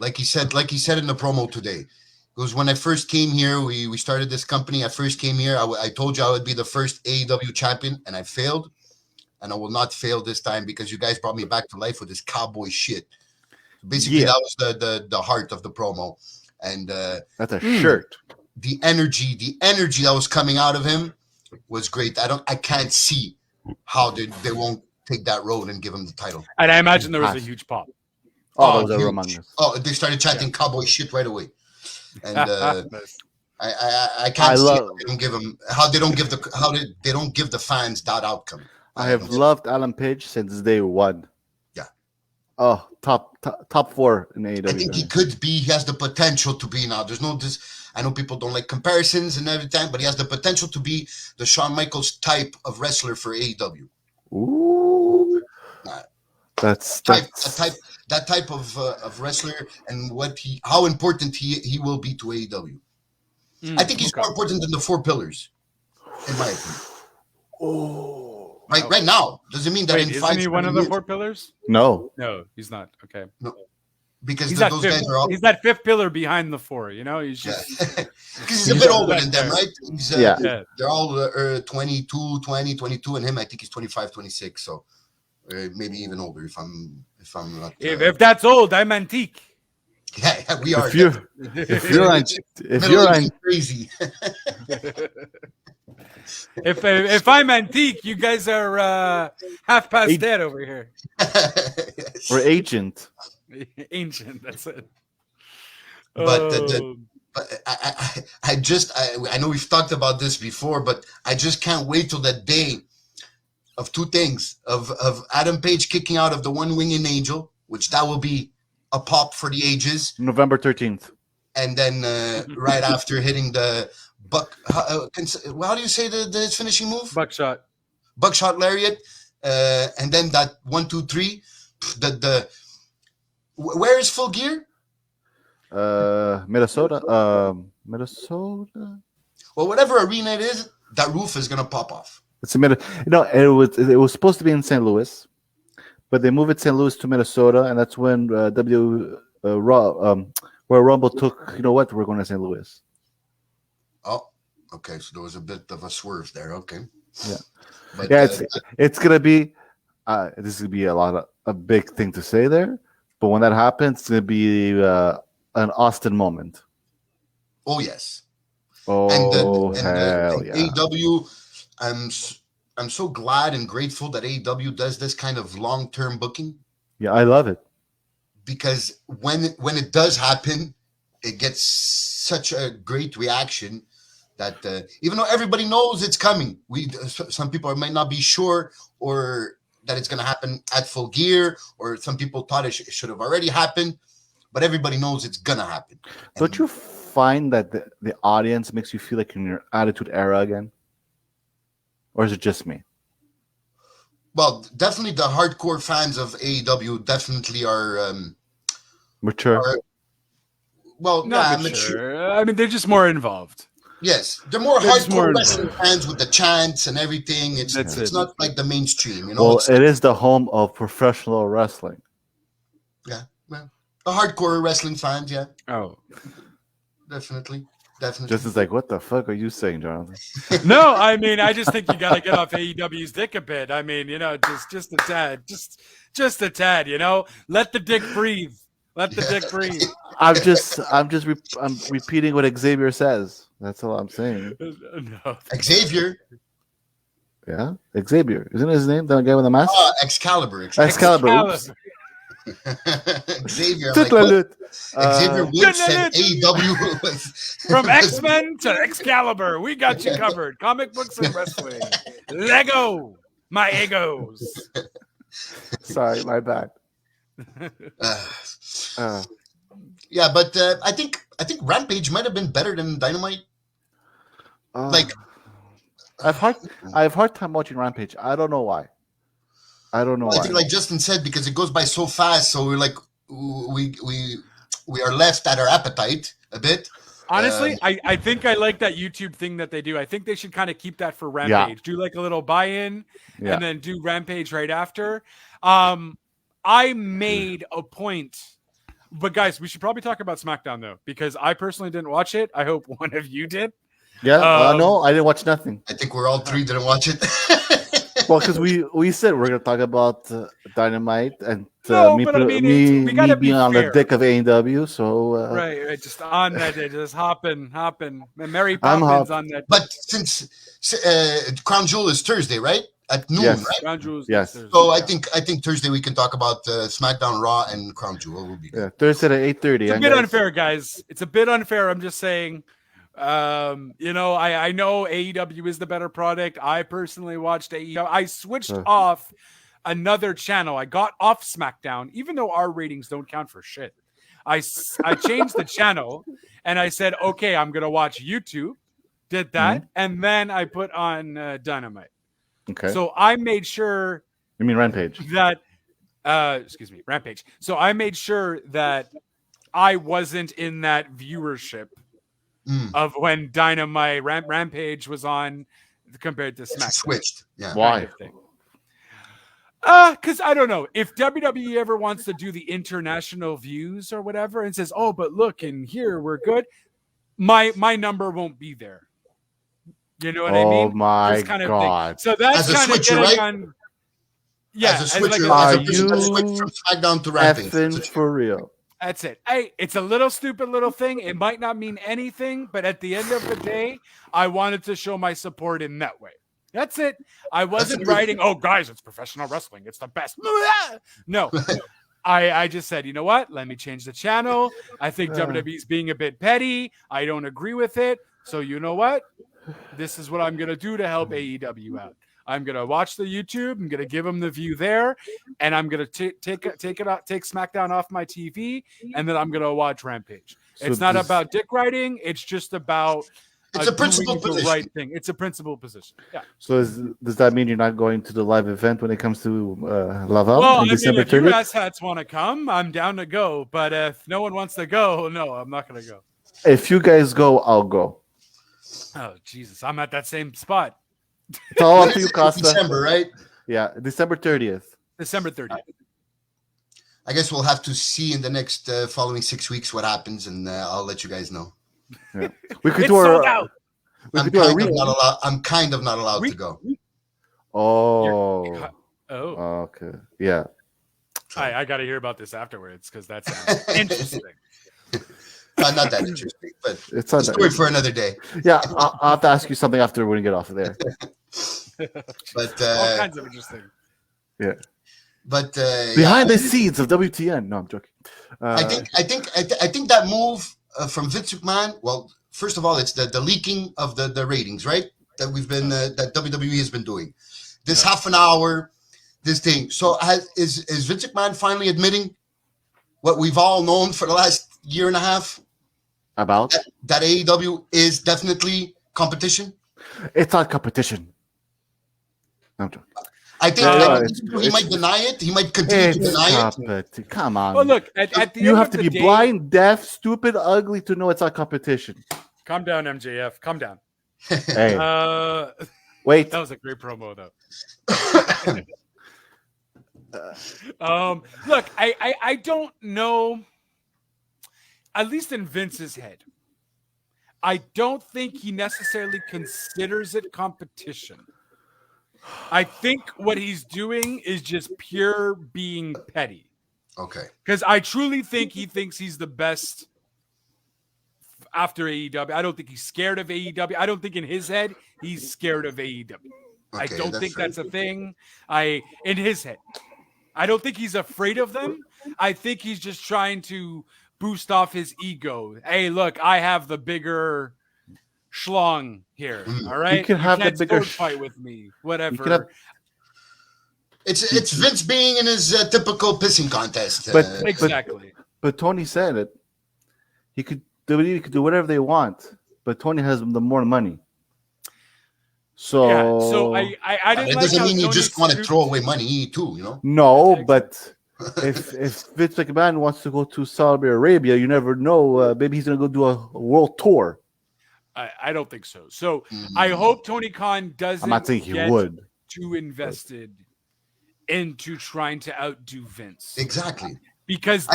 Like he said in the promo today. It was when I first came here. We started this company. I first came here. I told you I would be the first AEW champion, and I failed. And I will not fail this time because you guys brought me back to life with this cowboy shit. Basically, that was the heart of the promo. And that's a shirt. The energy that was coming out of him was great. I can't see how they won't take that road and give him the title. And I imagine there was a huge pop. Oh, that was humongous. Oh, they started chanting cowboy shit right away. And Nice. I can't see how they don't give them they don't give the fans that outcome. I have loved Alan Page since day one. Yeah. Oh, top 4 in AEW. I think he has the potential to be now. There's no I know people don't like comparisons and everything, but he has the potential to be the Shawn Michaels type of wrestler for AEW. Ooh. That's that type of wrestler, and how important he will be to AEW. I think he's more important than the 4 pillars, in my opinion. Oh, right now doesn't mean that in 5 isn't he one of the 4 pillars? No, he's not. Okay, no, because he's those guys are all. He's that 5th pillar behind the 4. You know, he's just because he's a bit older than them, right? Yeah, they're all 22, 20, 22, and him I think he's 25, 26, so maybe even older if I'm not. If that's old, I'm antique. Yeah, we are. If you're crazy. If I'm antique, you guys are half past dead over here. We're ancient. Ancient. That's it. But I know we've talked about this before, but I just can't wait till that day of 2 things of Adam Page kicking out of the One-Winged Angel, which that will be a pop for the ages. November 13th. And then right after hitting the how do you say his finishing move? Buckshot lariat. And then that 1, 2, 3. Where is Full Gear? Minnesota. Well, whatever arena it is, that roof is gonna pop off. It's it was supposed to be in St. Louis, but they moved it St. Louis to Minnesota, and that's when where Rumble took. You know what? We're going to St. Louis. Oh, okay. So there was a bit of a swerve there. Okay. Yeah. But, yeah, it's gonna be. This is gonna be a big thing to say there, but when that happens, it's gonna be an Austin moment. Oh yes. Oh hell yeah. AEW, I'm so glad and grateful that AEW does this kind of long-term booking. Yeah, I love it. Because when it does happen, it gets such a great reaction that even though everybody knows it's coming, some people might not be sure or that it's going to happen at Full Gear, or some people thought it should have already happened, but everybody knows it's going to happen. Don't you find that the audience makes you feel like you're in your Attitude Era again? Or is it just me? Well, definitely the hardcore fans of AEW definitely are mature. Not mature. I mean, they're just more involved. Yes, they're more hardcore wrestling fans with the chants and everything. It's not like the mainstream, you know. Well, it is the home of professional wrestling. Yeah, well, the hardcore wrestling fans, yeah. Oh, definitely. Just is like, what the fuck are you saying, Jonathan? No, I mean, I just think you got to get off AEW's dick a bit. I mean, you know, just a tad, just a tad. You know, let the dick breathe. Let the dick breathe. I'm repeating what Xavier says. That's all I'm saying. No. Xavier. Yeah, Xavier. Isn't his name the guy with the mask? Excalibur. Excalibur. Xavier. Xavier Woods said AEW was from X-Men to Excalibur. We got you covered. Comic books and wrestling. Lego. My egos. Sorry, my bad. Yeah, but I think Rampage might have been better than Dynamite. I have hard time watching Rampage. I don't know why. I think, like Justin said, because it goes by so fast, so we're like we are left at our appetite a bit. Honestly, I think I like that YouTube thing that they do. I think they should kind of keep that for Rampage. Yeah. Do like a little buy-in and then do Rampage right after. I made a point, but guys, we should probably talk about SmackDown though, because I personally didn't watch it. I hope one of you did. Yeah, no, I didn't watch nothing. I think we're all 3 didn't watch it. Well, because we said we're gonna talk about Dynamite and me being on the dick of AEW. So right, just on that, just hopping, Mary Poppins on that. But since Crown Jewel is Thursday, right? at noon, Yes. right? Crown Jewel's Yes. Thursday, So yeah. I think Thursday we can talk about SmackDown, Raw, and Crown Jewel. Will be good. Yeah, Thursday at 8:30. It's a bit unfair, guys. It's a bit unfair. I'm just saying. I know AEW is the better product. I personally watched AEW. I switched off another channel. I got off SmackDown, even though our ratings don't count for shit. I changed the channel and I said, okay, I'm gonna watch YouTube. Did that, and then I put on Dynamite. Okay. So I made sure. You mean Rampage? That, Rampage. So I made sure that I wasn't in that viewership of when Dynamite Rampage was on compared to SmackDown. Switched. Yeah. Why? Because I don't know if WWE ever wants to do the international views or whatever and says, "Oh, but look, in here we're good." My number won't be there. You know what I mean? Oh my kind of God! So that's kind of getting on. Yeah, as a switcher, Are as a switch from SmackDown to Rampage. Effing for real. That's it. Hey, it's a little stupid little thing. It might not mean anything, but at the end of the day, I wanted to show my support in that way. That's it. I wasn't writing, "Oh, guys, it's professional wrestling. It's the best." No. I just said, you know what? Let me change the channel. I think WWE's being a bit petty. I don't agree with it. So you know what? This is what I'm going to do to help AEW out. I'm going to watch the YouTube. I'm going to give them the view there. And I'm going to take SmackDown off my TV. And then I'm going to watch Rampage. So it's not about dick riding. It's just about it's a principal position. Right thing. It's a principal position. Yeah. So does that mean you're not going to the live event when it comes to Laval on on December 30th? If US hats want to come, I'm down to go. But if no one wants to go, no, I'm not going to go. If you guys go, I'll go. Oh, Jesus. I'm at that same spot. It's all up to you, Costa. December, right? Yeah, December 30th. December 30th. I guess we'll have to see in the next following 6 weeks what happens, and I'll let you guys know. Yeah. We could it's do sold out. I'm kind of not allowed to go. Oh. Oh. Okay. Yeah. I got to hear about this afterwards because that sounds interesting. Not that interesting, but it's a story for another day. Yeah, I'll have to ask you something after when we get off of there. But all kinds of interesting. Yeah. But behind the scenes of WTN. No, I'm joking. I think that move from Vince McMahon. Well, first of all, it's the leaking of the ratings, right? That we've been that WWE has been doing. This half an hour, this thing. So is Vince McMahon finally admitting what we've all known for the last year and a half? About that AEW is definitely competition. It's not competition. No, I'm joking. I think he might deny it. He might continue to deny it. Come on. Well, look, at the you end have of to the be day, blind, deaf, stupid, ugly to know it's not competition. Calm down, MJF. Calm down. Hey. Wait. That was a great promo, though. Look, I don't know. At least in Vince's head, I don't think he necessarily considers it competition. I think what he's doing is just pure being petty. Okay. Because I truly think he thinks he's the best after AEW. I don't think he's scared of AEW. I don't think in his head he's scared of AEW. Okay, I don't think that's a thing. In his head. I don't think he's afraid of them. I think he's just trying to boost off his ego. Hey, look, I have the bigger schlong here. All right, you can have the bigger fight with me. Whatever. It's Vince being in his typical pissing contest. Exactly. But Tony said it. WWE could do whatever they want, but Tony has the more money. So yeah. So I didn't. It doesn't mean you just want to throw away money too, you know. No, but. if Vince McMahon wants to go to Saudi Arabia, you never know. Maybe he's going to go do a world tour. I don't think so. So I hope Tony Khan doesn't I'm not saying he would. Too invested into trying to outdo Vince. Exactly. Because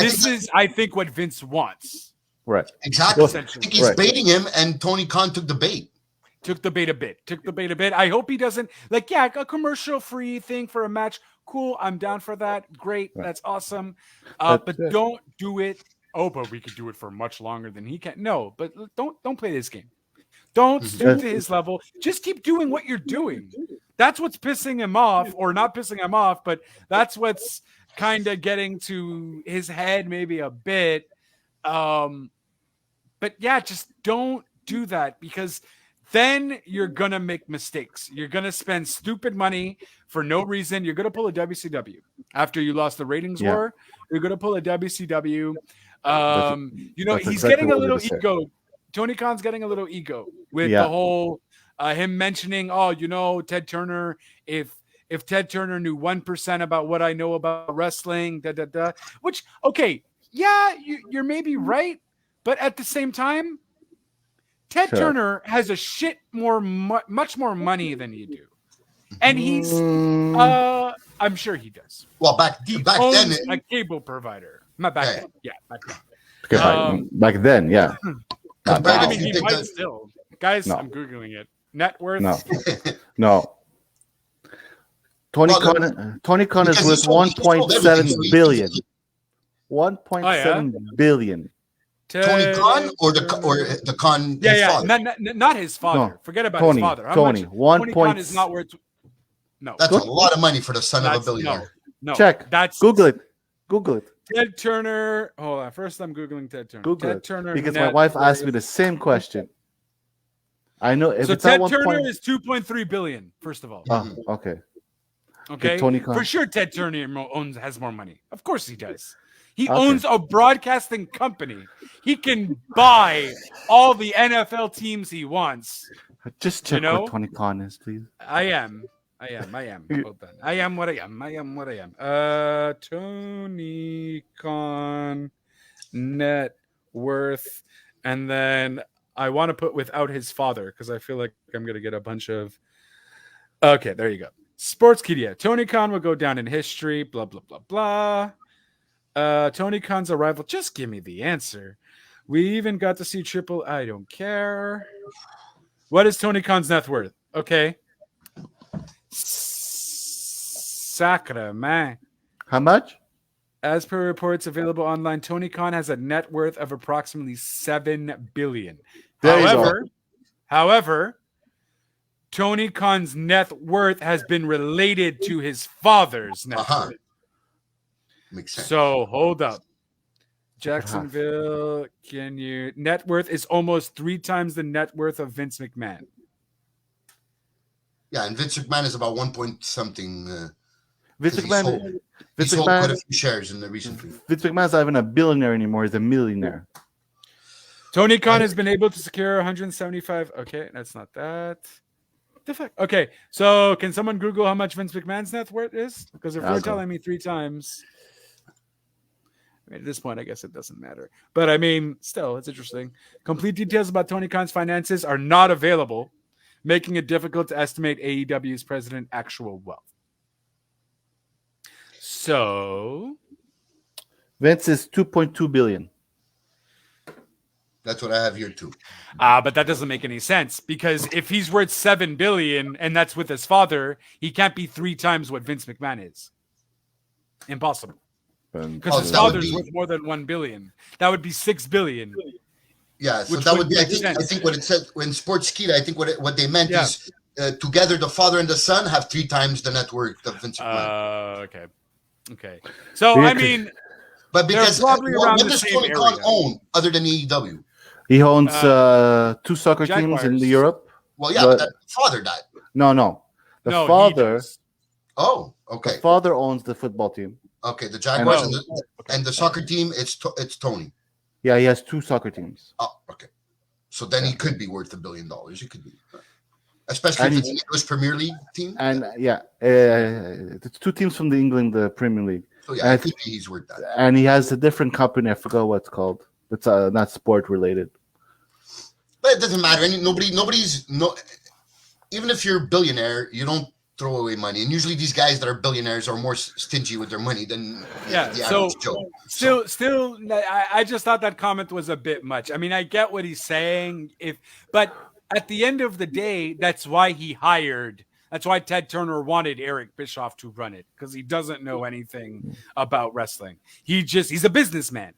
I think what Vince wants. Right. Exactly. I think he's baiting him, and Tony Khan took the bait. Took the bait a bit. I hope he doesn't a commercial-free thing for a match. Cool, I'm down for that. Great, that's awesome. But don't do it. Oh, but we could do it for much longer than he can. No, but don't play this game. Don't stoop to his level. Just keep doing what you're doing. That's what's pissing him off, or not pissing him off, but that's what's kind of getting to his head maybe a bit. But yeah, just don't do that, because then you're going to make mistakes. You're going to spend stupid money for no reason. You're going to pull a WCW after you lost the ratings war. You're going to pull a WCW. He's getting a little ego. Tony Khan's getting a little ego with the whole him mentioning, Ted Turner, if Ted Turner knew 1% about what I know about wrestling, which, okay, yeah, you're maybe right. But at the same time, Ted Turner has much more money than you do. And he's, I'm sure he does. Well, back then, a cable provider. Not back then. Yeah, back then. Back then, yeah. I mean, he might still. Guys, I'm Googling it. Net worth? No. Tony Khan is worth 1.7 billion. 1.7 billion. Tony Khan or the Khan? Father? Not his father. No. Forget about Tony, his father. Tony Khan is not worth. No, that's a lot of money for the son of a billionaire. No, check. Google it. Ted Turner. Hold on. First, I'm Googling Ted Turner. Ted Turner, because my wife asked me the same question. I know. If it's Ted Turner is 2.3 billion. First of all. Okay. Okay. Tony Khan. For sure, Ted Turner has more money. Of course, he does. He owns a broadcasting company. He can buy all the NFL teams he wants. Just check what Tony Khan is, please. I am. I am what I am. Tony Khan net worth, and then I want to put without his father because I feel like I'm gonna get a bunch of. Okay, there you go. Sportskeeda. Tony Khan will go down in history. Blah blah blah blah. Tony Khan's arrival. Just give me the answer. We even got to see Triple. I don't care. What is Tony Khan's net worth? Okay. Sacre, man. How much? As per reports available online, Tony Khan has a net worth of approximately $7 billion. However, Tony Khan's net worth has been related to his father's net worth. Makes sense. So hold up. Jacksonville, net worth is almost 3 times the net worth of Vince McMahon. Yeah, and Vince McMahon is about 1 point something. Vince McMahon sold quite a few shares in the recently. Vince McMahon's not even a billionaire anymore; he's a millionaire. Tony Khan has been able to secure 175. Okay, that's not that. The fuck? Okay, so can someone Google how much Vince McMahon's net worth is? Because if you're telling me 3 times, I mean, at this point, I guess it doesn't matter. But I mean, still, it's interesting. Complete details about Tony Khan's finances are not available, making it difficult to estimate AEW's president's actual wealth. So, Vince is 2.2 billion. That's what I have here too. But that doesn't make any sense because if he's worth $7 billion and that's with his father, he can't be 3 times what Vince McMahon is. Impossible. Because his father's worth more than $1 billion. That would be $6 billion. Yeah, so that would be. I think what it said when Sportskeeda. I think what they meant is together the father and the son have 3 times the net worth of Vince McMahon. Okay. So I mean, but because what does Tony Khan own other than AEW? He owns 2 soccer teams in Europe. Well, yeah, but that father died. No. The father. Oh, okay. The father owns the football team. Okay, the Jaguars and the soccer team. It's Tony. Yeah, he has 2 soccer teams. Oh, okay. So then he could be worth $1 billion. He could be, especially if it's an English Premier League team. And it's 2 teams from the England Premier League. So yeah, I think he's worth that. And he has a different company. I forgot what it's called. It's not sport related. But it doesn't matter. Even if you're a billionaire, you don't throw away money. And usually these guys that are billionaires are more stingy with their money than the average Joe. Still, I just thought that comment was a bit much. I mean, I get what he's saying, but at the end of the day, that's why Ted Turner wanted Eric Bischoff to run it, because he doesn't know anything about wrestling. He's a businessman.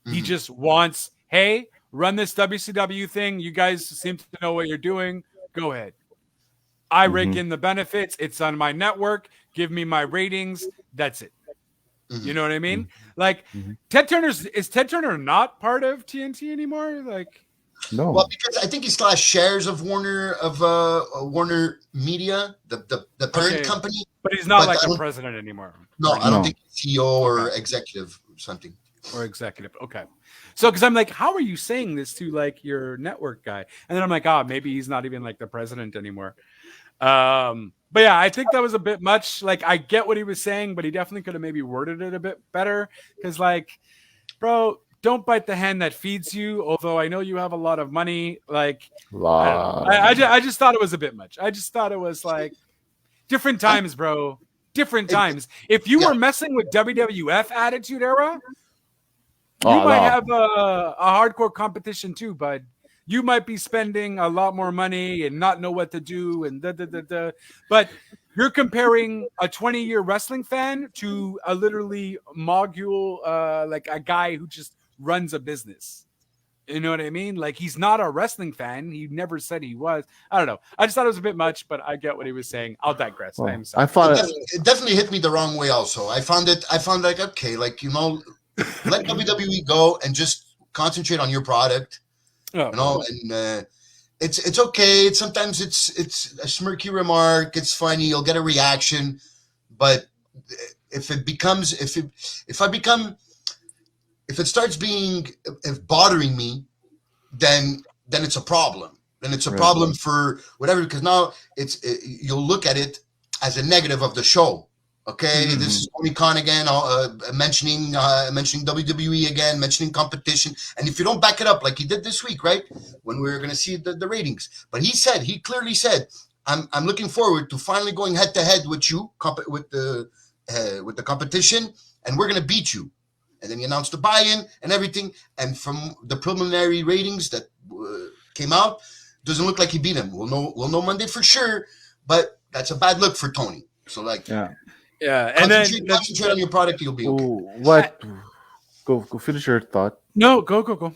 Mm-hmm. He just wants, hey, run this WCW thing. You guys seem to know what you're doing. Go ahead. I rake in the benefits. It's on my network. Give me my ratings. That's it. You know what I mean? Like Ted is Ted Turner not part of TNT anymore? Like, no. Well, because I think he still has shares of Warner Warner Media, the parent company. But he's not like the president anymore. No, I don't think he's CEO or executive or something. Or executive. Okay. So, because I'm like, how are you saying this to like your network guy? And then I'm like, maybe he's not even like the president anymore. But yeah, I think that was a bit much. Like, I get what he was saying, but he definitely could have maybe worded it a bit better. Because, like, bro, don't bite the hand that feeds you. Although I know you have a lot of money. Like, I just thought it was a bit much. I just thought it was like different times, bro. Different times. If you were messing with WWF Attitude Era, you might have a hardcore competition too, bud. You might be spending a lot more money and not know what to do and But you're comparing a 20-year wrestling fan to a literally mogul, like a guy who just runs a business. You know what I mean? Like, he's not a wrestling fan. He never said he was. I don't know. I just thought it was a bit much, but I get what he was saying. I'll digress. Well, I thought it definitely hit me the wrong way. Also, I found like, okay, like, let WWE go and just concentrate on your product. And it's okay. Sometimes it's a smirky remark. It's funny. You'll get a reaction, but if it starts bothering me, then it's a problem. Then it's a problem for whatever, because now you'll look at it as a negative of the show. Okay, this is Tony Khan again, mentioning WWE again, mentioning competition. And if you don't back it up like he did this week, right, when we were going to see the ratings, but he clearly said, I'm looking forward to finally going head to head with you, with the competition, and we're going to beat you. And then he announced the buy-in and everything. And from the preliminary ratings that came out, doesn't look like he beat him. We'll know Monday for sure, but that's a bad look for Tony. So like, yeah, and then concentrate on your product. You'll be okay. What? Go finish your thought. No, go.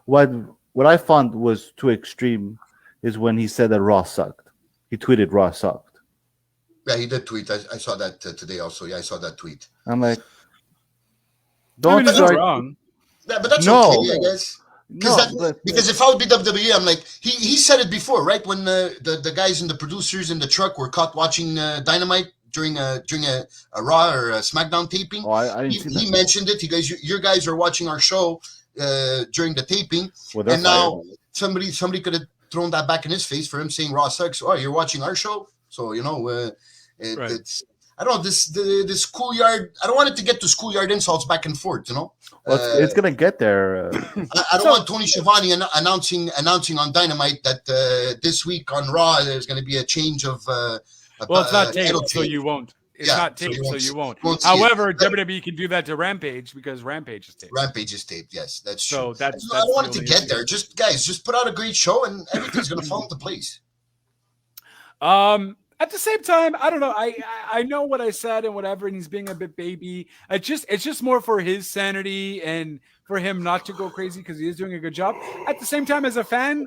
What I found was too extreme is when he said that Raw sucked. He tweeted Raw sucked. Yeah, he did tweet. I saw that today also. Yeah, I saw that tweet. I'm like, don't start wrong. Yeah, but that's okay, I guess. Because if I would be WWE, I'm like, he said it before, right? When the guys and the producers in the truck were caught watching Dynamite during a Raw or a SmackDown taping. Oh, I didn't see that. He mentioned it. He goes, your guys are watching our show during the taping. And now somebody could have thrown that back in his face for him saying Raw sucks. Oh, you're watching our show? So, it's... I don't know, this schoolyard. I don't want it to get to schoolyard insults back and forth. Well, it's gonna get there. I don't want Tony Schiavone announcing on Dynamite that this week on Raw there's going to be a change of. Well, it's not taped, so you won't. It's not taped, so you won't. However, WWE can do that to Rampage because Rampage is taped. Rampage is taped. Yes, that's true. So I don't want it to get there. Just put out a great show and everything's going to fall into place. At the same time, I don't know. I know what I said and whatever, and he's being a bit baby. It's just more for his sanity and for him not to go crazy because he is doing a good job. At the same time, as a fan,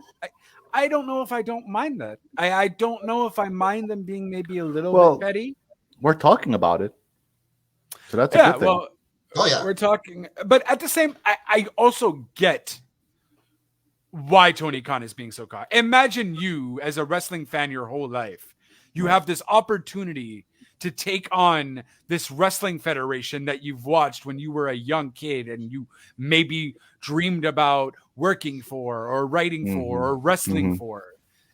I don't know if I don't mind that. I don't know if I mind them being maybe a little bit petty. We're talking about it, so that's a good thing. Well, we're talking, but at the same, I also get why Tony Khan is being so caught. Imagine you as a wrestling fan your whole life. You have this opportunity to take on this wrestling federation that you've watched when you were a young kid and you maybe dreamed about working for or writing for or wrestling for.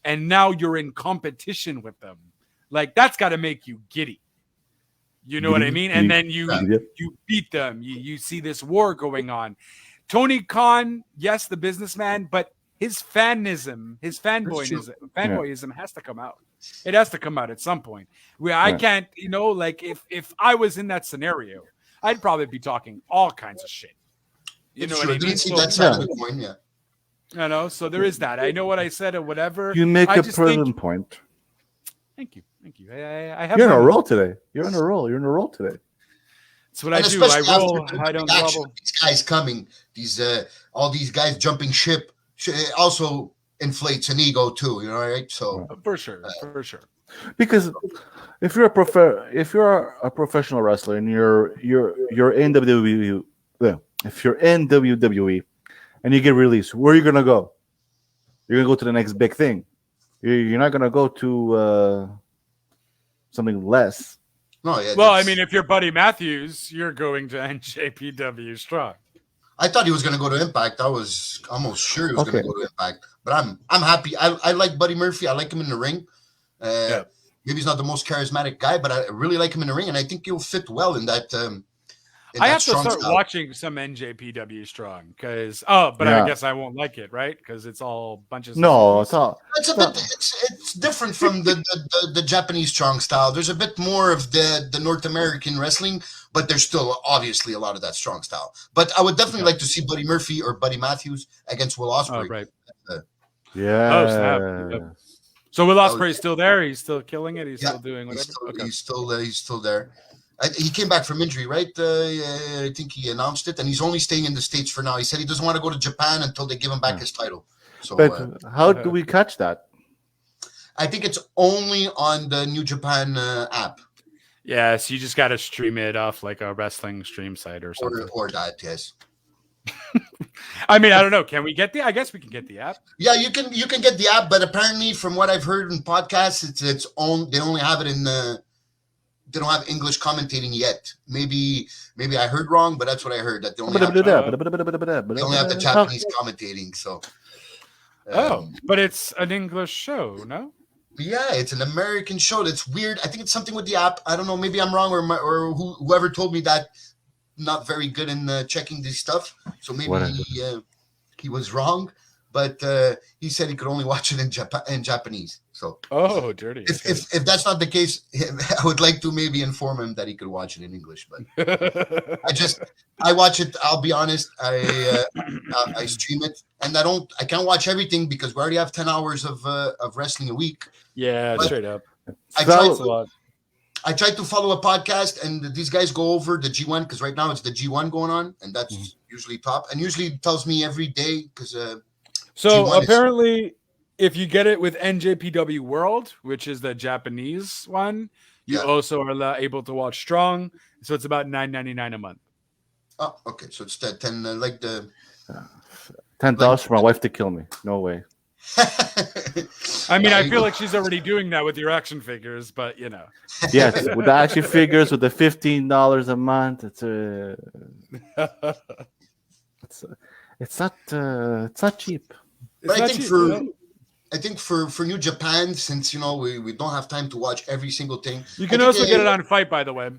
And now you're in competition with them. Like, that's got to make you giddy. You know what I mean? And then you beat them. You see this war going on. Tony Khan, yes, the businessman, but his fanism, his fanboyism has to come out. It has to come out at some point. I can't, like if I was in that scenario, I'd probably be talking all kinds of shit. You know what I mean? See that side of the coin, I know. So there is that. I know what I said or whatever. You make a brilliant point. Thank you. I have. You're in a roll today. You're in a roll today. That's what I do. I roll. I don't wobble. These guys coming. These all these guys jumping ship also inflates an ego too. You know, right? So for sure. Because if you're a professional wrestler and you're in WWE, if you're in WWE and you get released, where are you gonna go? You're gonna go to the next big thing. You're not gonna go to something less. No, yeah. Well, I mean, if you're Buddy Matthews, you're going to NJPW Strong. I thought he was going to go to Impact. I was almost sure he was going to go to Impact. But I'm happy. I like Buddy Murphy. I like him in the ring. Maybe he's not the most charismatic guy, but I really like him in the ring, and I think he'll fit well in that. I have to start watching some NJPW Strong because I guess I won't like it, right? Because it's all bunches. No, it's different from the Japanese Strong style. There's a bit more of the North American wrestling, but there's still obviously a lot of that Strong style. But I would definitely like to see Buddy Murphy or Buddy Matthews against Will Ospreay. Oh, right. Yeah. So Will Ospreay's still there. He's still killing it. He's still doing whatever. He's still there. He came back from injury, right? I think he announced it, and he's only staying in the States for now. He said he doesn't want to go to Japan until they give him back his title. So, but how do we catch that? I think it's only on the New Japan app. Yeah, so you just got to stream it off like a wrestling stream site or something. Or that, yes. I mean, I don't know. Can we get I guess we can get the app. Yeah, you can get the app, but apparently, from what I've heard in podcasts, it's they only have it in the. They don't have English commentating yet. Maybe I heard wrong, but that's what I heard. That they only have the Japanese commentating. So, but it's an English show, no? Yeah, it's an American show. That's weird. I think it's something with the app. I don't know. Maybe I'm wrong, or whoever told me that. Not very good in checking this stuff. So maybe he was wrong. But he said he could only watch it in Japanese. So dirty. If that's not the case, I would like to maybe inform him that he could watch it in English. But I watch it. I'll be honest. I stream it, and I can't watch everything because we already have 10 hours of wrestling a week. Yeah, but straight up. I tried to follow a podcast, and these guys go over the G1 because right now it's the G1 going on, and that's usually top. And usually it tells me every day because. So apparently, if you get it with NJPW World, which is the Japanese one, you also are able to watch Strong. So it's about $9.99 a month. Oh, okay. So it's that 10, like the $10 for my wife to kill me. No way. I mean, I feel like she's already doing that with your action figures, but you know. Yes, with the action figures, with the $15 a month, it's not cheap. But I think for New Japan, since we don't have time to watch every single thing. You can also get it on Fight, by the way.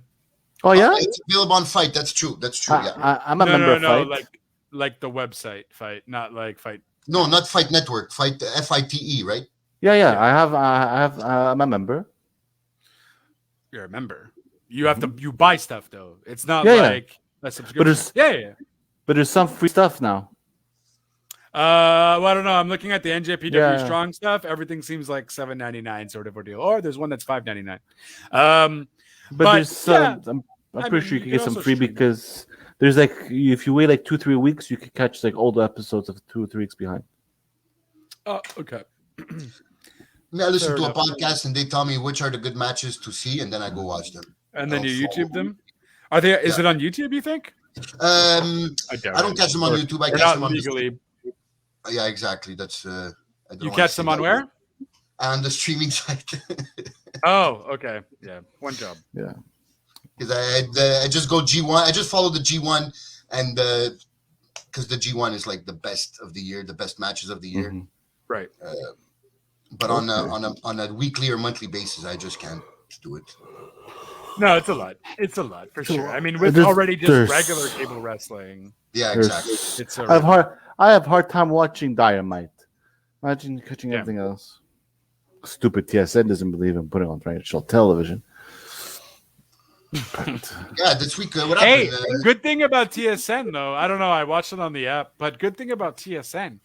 Oh yeah, it's available on Fight. That's true. Yeah, I'm a member of Fight. Like the website Fight, not like Fight. No, not Fight Network. Fight FITE, right? Yeah. I'm a member. You're a member. You have to. You buy stuff though. It's not like a subscription. But there's some free stuff now. Well, I don't know. I'm looking at the NJPW Strong stuff. Everything seems like $7.99 sort of ordeal, or there's one that's $5.99. But there's some. I'm pretty sure you can get some free because there's like if you wait like 2-3 weeks, you can catch like older episodes of 2 or 3 weeks behind. Oh, okay. I listen to a podcast and they tell me which are the good matches to see, and then I go watch them. And then you YouTube them. Are they? Is it on YouTube? You think? I don't catch them on YouTube. I catch them on legally. Yeah, exactly. That's you catch them on where? On the streaming site. Oh, okay. Yeah, one job. Yeah, because I just go G1. I just follow the G1, and because the G1 is like the best of the year, the best matches of the year. Mm-hmm. Right. But on a weekly or monthly basis, I just can't do it. No, it's a lot. It's a lot for sure. I mean, with already just regular cable wrestling. Yeah, exactly. It's I have hard time watching Dynamite. Imagine catching everything else. Stupid TSN doesn't believe in putting on traditional television. Yeah, this week. What happened? Hey, good thing about TSN though. I don't know. I watched it on the app, but good thing about TSN,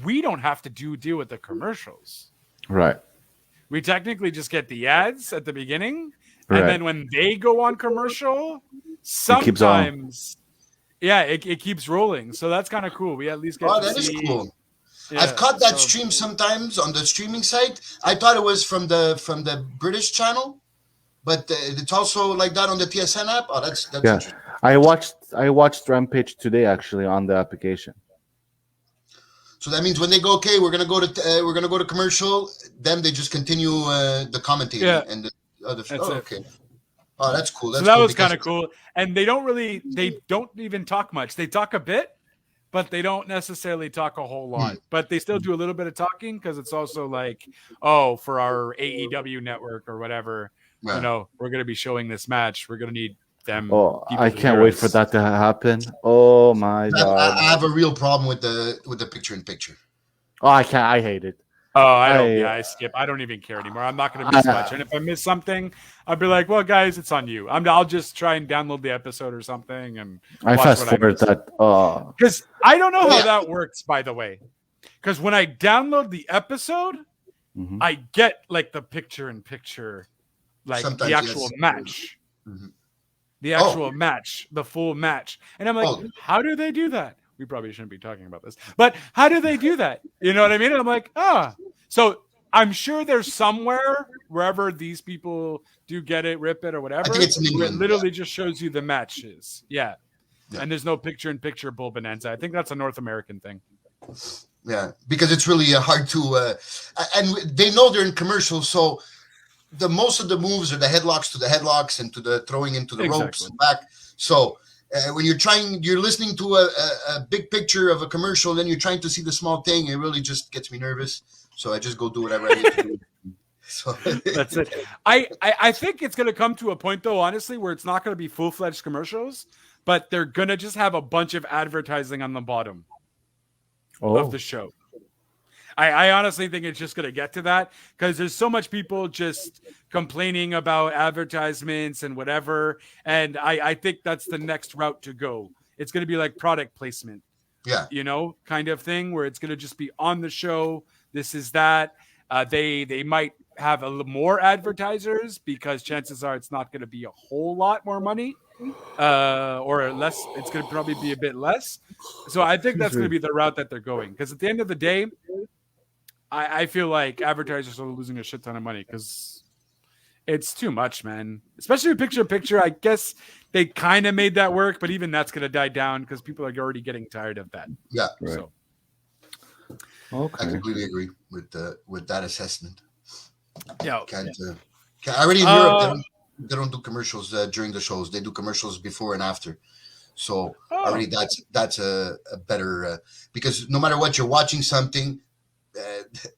we don't have to deal with the commercials. Right. We technically just get the ads at the beginning, and then when they go on commercial, sometimes, it keeps rolling. So that's kind of cool. We at least get to that see. is cool. Yeah, I've caught that stream sometimes on the streaming site. I thought it was from the British channel, but it's also like that on the TSN app. Oh, that's interesting. I watched Rampage today actually on the application. So that means when they go, okay, we're gonna go to commercial. Then they just continue the commentating and the other. Okay. Oh, that's cool. So that was kind of cool. And they don't even talk much. They talk a bit, but they don't necessarily talk a whole lot. But they still do a little bit of talking because it's also like, for our AEW network or whatever, we're going to be showing this match. We're going to need them. Oh, I can't wait for that to happen. Oh my God. I have a real problem with the picture-in-picture. Oh, I can't. I hate it. Oh, I skip. I don't even care anymore. I'm not going to miss much. And if I miss something, I'll be like, well, guys, it's on you. I'll just try and download the episode or something. And I fast forward that. Because I don't know how that works, by the way. Because when I download the episode, I get like the picture-in-picture, like sometimes the actual match. The actual match, the full match. And I'm like, how do they do that? We probably shouldn't be talking about this, but how do they do that? You know what I mean? And I'm like, so I'm sure there's somewhere, wherever these people do get it, rip it, or whatever, I think it's in England, it literally just shows you the matches. Yeah. And there's no picture-in-picture bull bonanza. I think that's a North American thing. Yeah, because it's really hard to, and they know they're in commercials, so most of the moves are the headlocks to the headlocks and to the throwing into the ropes and back. So when you're listening to a big picture of a commercial, then you're trying to see the small thing. It really just gets me nervous. So I just go do whatever I need to do. So that's it. I think it's going to come to a point, though, honestly, where it's not going to be full-fledged commercials, but they're going to just have a bunch of advertising on the bottom of the show. I honestly think it's just going to get to that because there's so much people just complaining about advertisements and whatever. And I think that's the next route to go. It's going to be like product placement, kind of thing where it's going to just be on the show. This is that. They might have a little more advertisers because chances are it's not going to be a whole lot more money or less. It's going to probably be a bit less. So I think that's going to be the route that they're going because at the end of the day, I feel like advertisers are losing a shit ton of money because it's too much, man. Especially with picture-in-picture. I guess they kind of made that work, but even that's going to die down because people are already getting tired of that. Yeah. Right. So. Okay. I completely agree with that assessment. Yeah. Already in Europe, they don't do commercials during the shows. They do commercials before and after. So already that's a better because no matter what, you're watching something.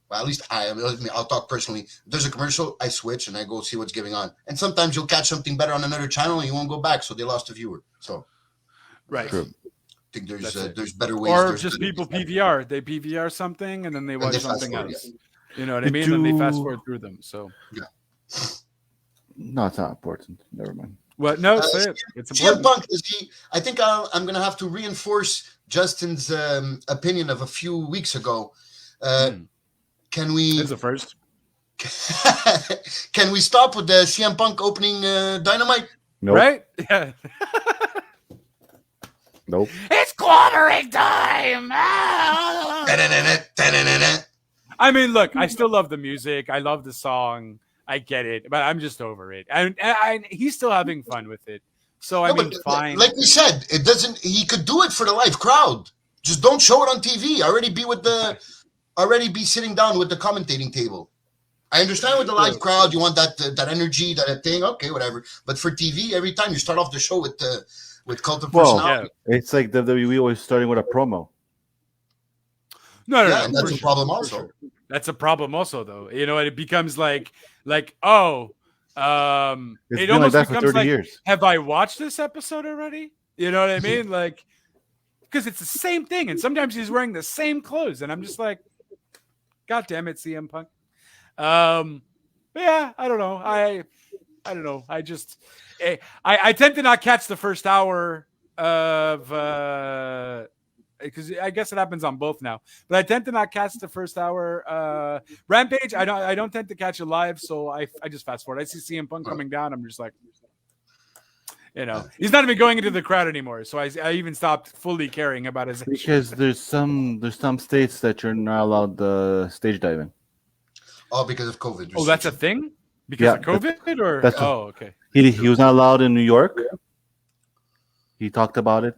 Well, at least I'll talk personally. If there's a commercial, I switch and I go see what's going on. And sometimes you'll catch something better on another channel and you won't go back, so they lost a viewer. So, right. I think there's better ways. Or just people PVR. They PVR something and then they watch something else. You know what I mean? And they fast forward through them. So no, it's not important. Never mind. Well, no, say it. It's CM important. Punk, I think I'm going to have to reinforce Justin's opinion of a few weeks ago. Can we? It's the first. Can we stop with the CM Punk opening Dynamite? Nope. Right? Yeah. Nope. It's clobbering time. I mean, look, I still love the music. I love the song. I get it, but I'm just over it. And he's still having fun with it. So I mean, fine. Like we said, it doesn't. He could do it for the live crowd. Just don't show it on TV. Already be sitting down with the commentating table. I understand with the live crowd, you want that energy, that thing. Okay, whatever. But for TV, every time you start off the show with cult of personality. It's like WWE always starting with a promo. No, and that's a problem also. Sure. That's a problem also, though. You know, it becomes like it almost almost like for becomes 30 years. Have I watched this episode already? You know what I mean? Like, because it's the same thing, and sometimes he's wearing the same clothes, and I'm just like, God damn it, CM Punk. Yeah, I don't know. I don't know. I tend to not catch the first hour of because I guess it happens on both now. But I tend to not catch the first hour. Rampage, I don't tend to catch it live, so I just fast forward. I see CM Punk coming down. I'm just like, You know, he's not even going into the crowd anymore. So I even stopped fully caring about his issue. Because there's some states that you're not allowed stage diving. Oh, because of COVID. Oh, that's a thing? Because of COVID? Or okay. He was not allowed in New York. He talked about it.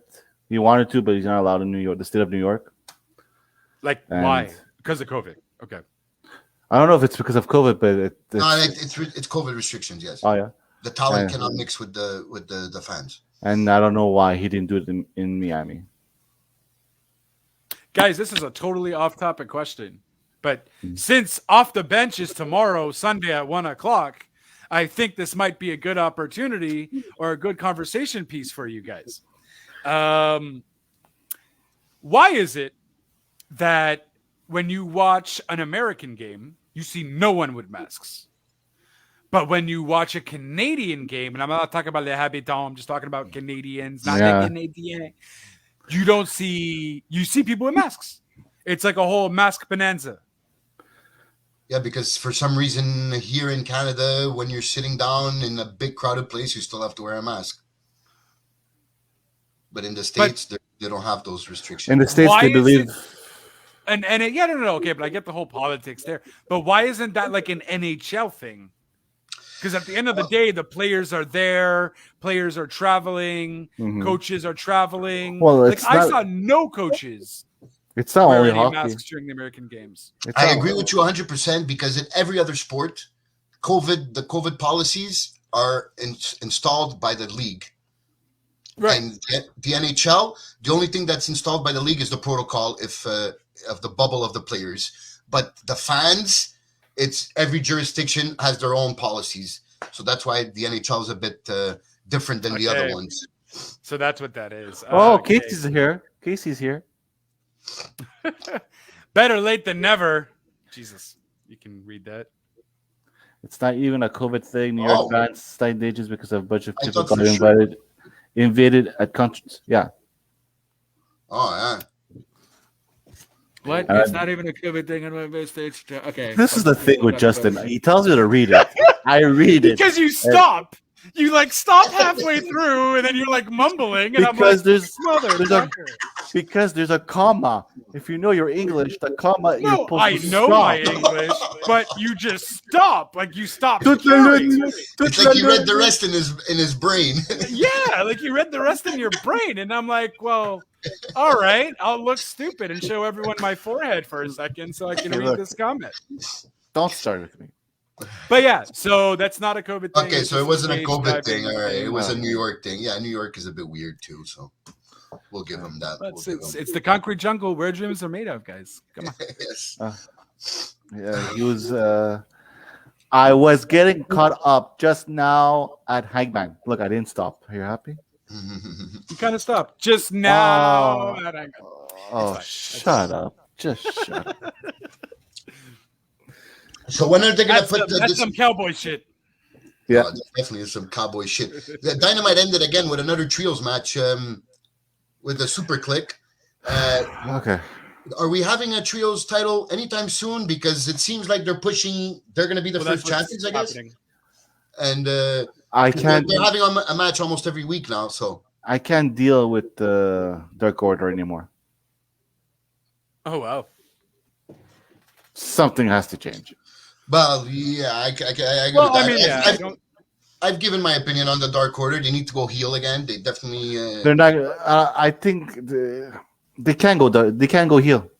He wanted to, but he's not allowed in New York, the state of New York. Like, why? Because of COVID. Okay. I don't know if it's because of COVID, but it's COVID restrictions. Yes. Oh yeah. The talent cannot mix with the fans. And I don't know why he didn't do it in Miami. Guys, this is a totally off-topic question. But since Off the Bench is tomorrow, Sunday at 1:00, I think this might be a good opportunity or a good conversation piece for you guys. Why is it that when you watch an American game, you see no one with masks? But when you watch a Canadian game, and I'm not talking about Les Habitants, I'm just talking about Canadians, not the Canadiens, you see people with masks. It's like a whole mask bonanza. Yeah, because for some reason here in Canada, when you're sitting down in a big crowded place, you still have to wear a mask. But in the States, they don't have those restrictions. In the States, they believe... Okay, but I get the whole politics there. But why isn't that like an NHL thing? Because at the end of the day, the players are there, players are traveling, coaches are traveling. Well, I saw no coaches. It's not only any hockey. Masks during the American games. I agree with you 100% because in every other sport, the COVID policies are installed by the league. Right. And the NHL, the only thing that's installed by the league is the protocol of the bubble of the players. But the fans, it's every jurisdiction has their own policies. So that's why the NHL is a bit different than the other ones. So that's what that is. Casey's here. Casey's here. Better late than never. Jesus, you can read that. It's not even a COVID thing. New York fans signed ages because a bunch of people got invaded at countries. Yeah. Oh yeah. What? It's not even a COVID thing on my stage. Okay. This is the thing with Justin. He tells you to read it. I read it because you stop. You like stop halfway through, and then you're like mumbling, and because I'm there's a comma. If you know your English, the comma. No, I know my English, but you just stop. Like you stop. It's like you read the rest in his brain. Yeah, like you read the rest in your brain, and I'm like, well, all right, I'll look stupid and show everyone my forehead for a second so I can read this comment. Don't start with me. But yeah, so that's not a COVID thing. Okay, so it wasn't a COVID thing. All right, it was a New York thing. Yeah, New York is a bit weird too, so we'll give them that. It's the concrete jungle where dreams are made of, guys. Come on. Yes. Yeah, he was. I was getting caught up just now at Hangman. Look, I didn't stop. Are you happy? You kind of stopped just now at Hangman. Oh, shut up! Just shut up. So when are they going to put that's some cowboy shit? Yeah, definitely some cowboy shit. The Dynamite ended again with another trios match with a super click. Okay. Are we having a trios title anytime soon? Because it seems like they're going to be the first champions, I guess. And I can't. They're having a match almost every week now, so I can't deal with the Dark Order anymore. Oh wow! Something has to change. Well, yeah, I agree with that. I've given my opinion on the Dark Order. They need to go heel again. They definitely. They're not. I think they can go. They can go heel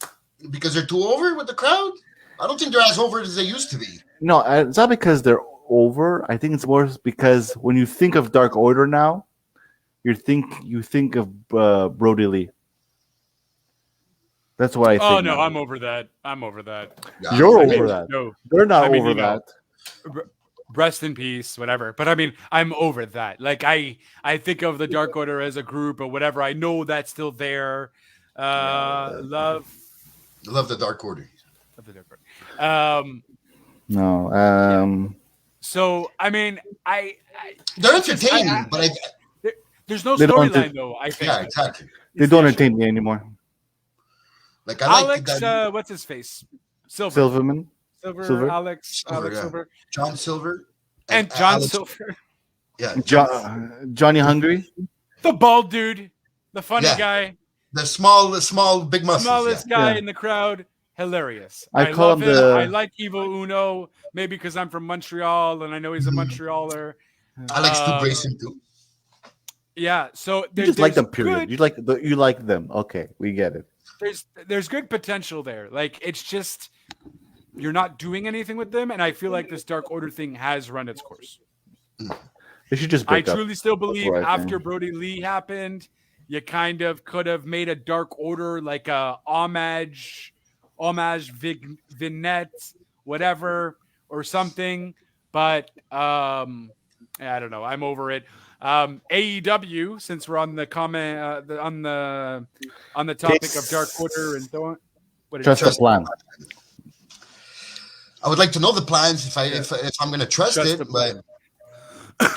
because they're too over with the crowd. I don't think they're as over as they used to be. No, it's not because they're over. I think it's more because when you think of Dark Order now, you think of Brody Lee. That's what I think. Oh no, I'm over that. Yeah, You're over that. No, they're not over that. Rest in peace, whatever. But I mean, I'm over that. Like I think of the Dark Order as a group or whatever. I know that's still there. Love the Dark Order. Love the Dark Order. No. So I mean, they're entertaining, but there's no storyline though. I think. Yeah, exactly. They don't entertain me anymore. Like Alex, what's his face? Silverman. Silver. Silver. Silver. John Silver. And John Silver. Yeah, Johnny Hungry. The bald dude, the funny guy, the small, big muscles. Smallest guy in the crowd. Hilarious. I call love him him. I like Evil Uno, maybe because I'm from Montreal and I know he's a Montrealer. I like Stu Grayson too. Yeah, so you just like them. Period. You like them. Okay, we get it. There's good potential there. Like it's just you're not doing anything with them, and I feel like this Dark Order thing has run its course. They should just. I truly still believe after Brody Lee happened, you kind of could have made a Dark Order like a homage vignette, whatever, or something. But I don't know. I'm over it. AEW, since we're on the comment on the topic of Dark Order and so on. Trust the plan. I would like to know the plans if I'm going to trust it. But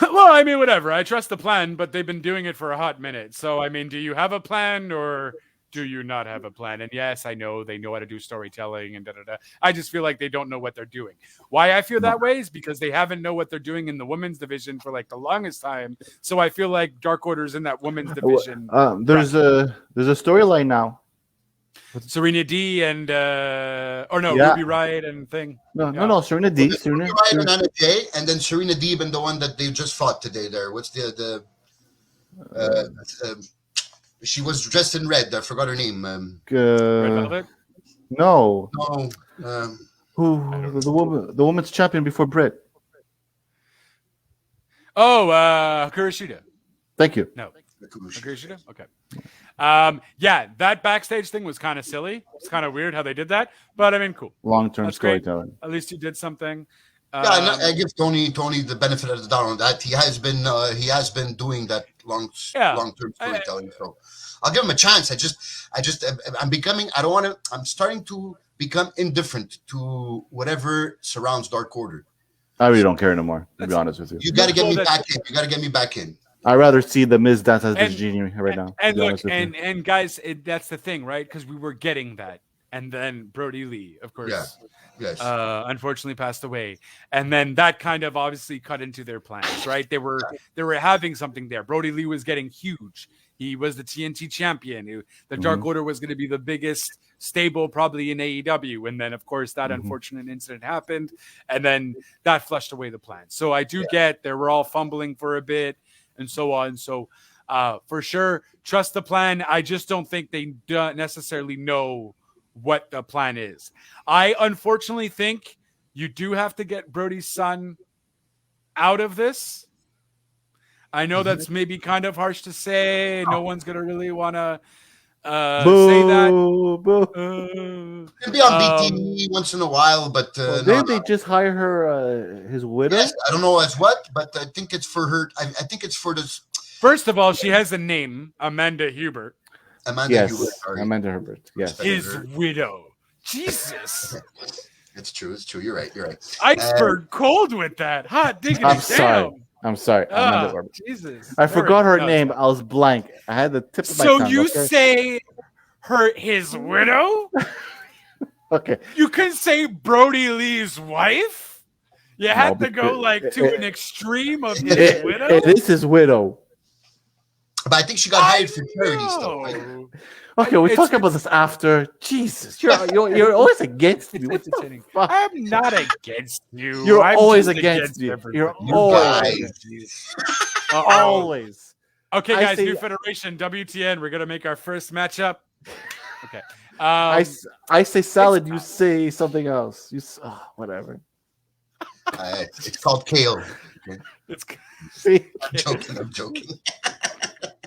well, I mean, whatever. I trust the plan, but they've been doing it for a hot minute. So, I mean, do you have a plan or do you not have a plan? And yes, I know they know how to do storytelling and da-da-da. I just feel like they don't know what they're doing. Why I feel that way is because they haven't know what they're doing in the women's division for like the longest time. So I feel like Dark Order's in that women's division. There's a storyline now. Serena D and Ruby Riott and thing. No, Serena D. Ruby Riott and Anna Jay, and then Serena Deeb and the one that they just fought today. There, what's the she was dressed in red. I forgot her name. Red Velvet? No. Who? The woman's champion before Britt. Oh, Kuroshita. Thank you. No. Kuroshita? Okay. That backstage thing was kind of silly. It's kind of weird how they did that, but I mean, cool. Long-term storytelling. At least you did something. I give Tony the benefit of the doubt on that. He has been doing that long-term storytelling. So I'll give him a chance. I'm starting to become indifferent to whatever surrounds Dark Order. I really don't care anymore, to be honest with you. You got to get me back in. You got to get me back in. I'd rather see the Miz dance as the genie right now. And look, and guys, that's the thing, right? Because we were getting that. And then Brody Lee, of course, unfortunately passed away. And then that kind of obviously cut into their plans, right? They were having something there. Brody Lee was getting huge. He was the TNT champion. The Dark Order was going to be the biggest stable probably in AEW. And then, of course, that unfortunate incident happened. And then that flushed away the plan. So I do get they were all fumbling for a bit and so on. So for sure, trust the plan. I just don't think they necessarily know what the plan is. I unfortunately think you do have to get Brody's son out of this. I know that's maybe kind of harsh to say. No one's going to really want to say that. He'll be on BTE once in a while, but didn't they just hire her his widow? Yes, I don't know as what, but I think it's for her. I think it's for this. First of all, she has a name, Amanda Hubert. Amanda Hubert. Yes, his widow. Jesus. It's true. You're right. Iceberg cold with that. Hot diggity. I'm sorry. Jesus. I forgot her name. I was blank. I had the tip of my tongue. So you say his widow? Okay. You can say Brody Lee's wife? You had to go to an extreme of his widow? It is his widow. But I think she got hired for charity stuff. Right? Okay, we're talking about this after. Jesus, you're always against me. What the fuck? I'm not against you. You're always against me. You're always. Okay, guys, new federation, WTN. We're gonna make our first matchup. Okay. I say salad. You say something else. Whatever. It's called kale. See? I'm joking.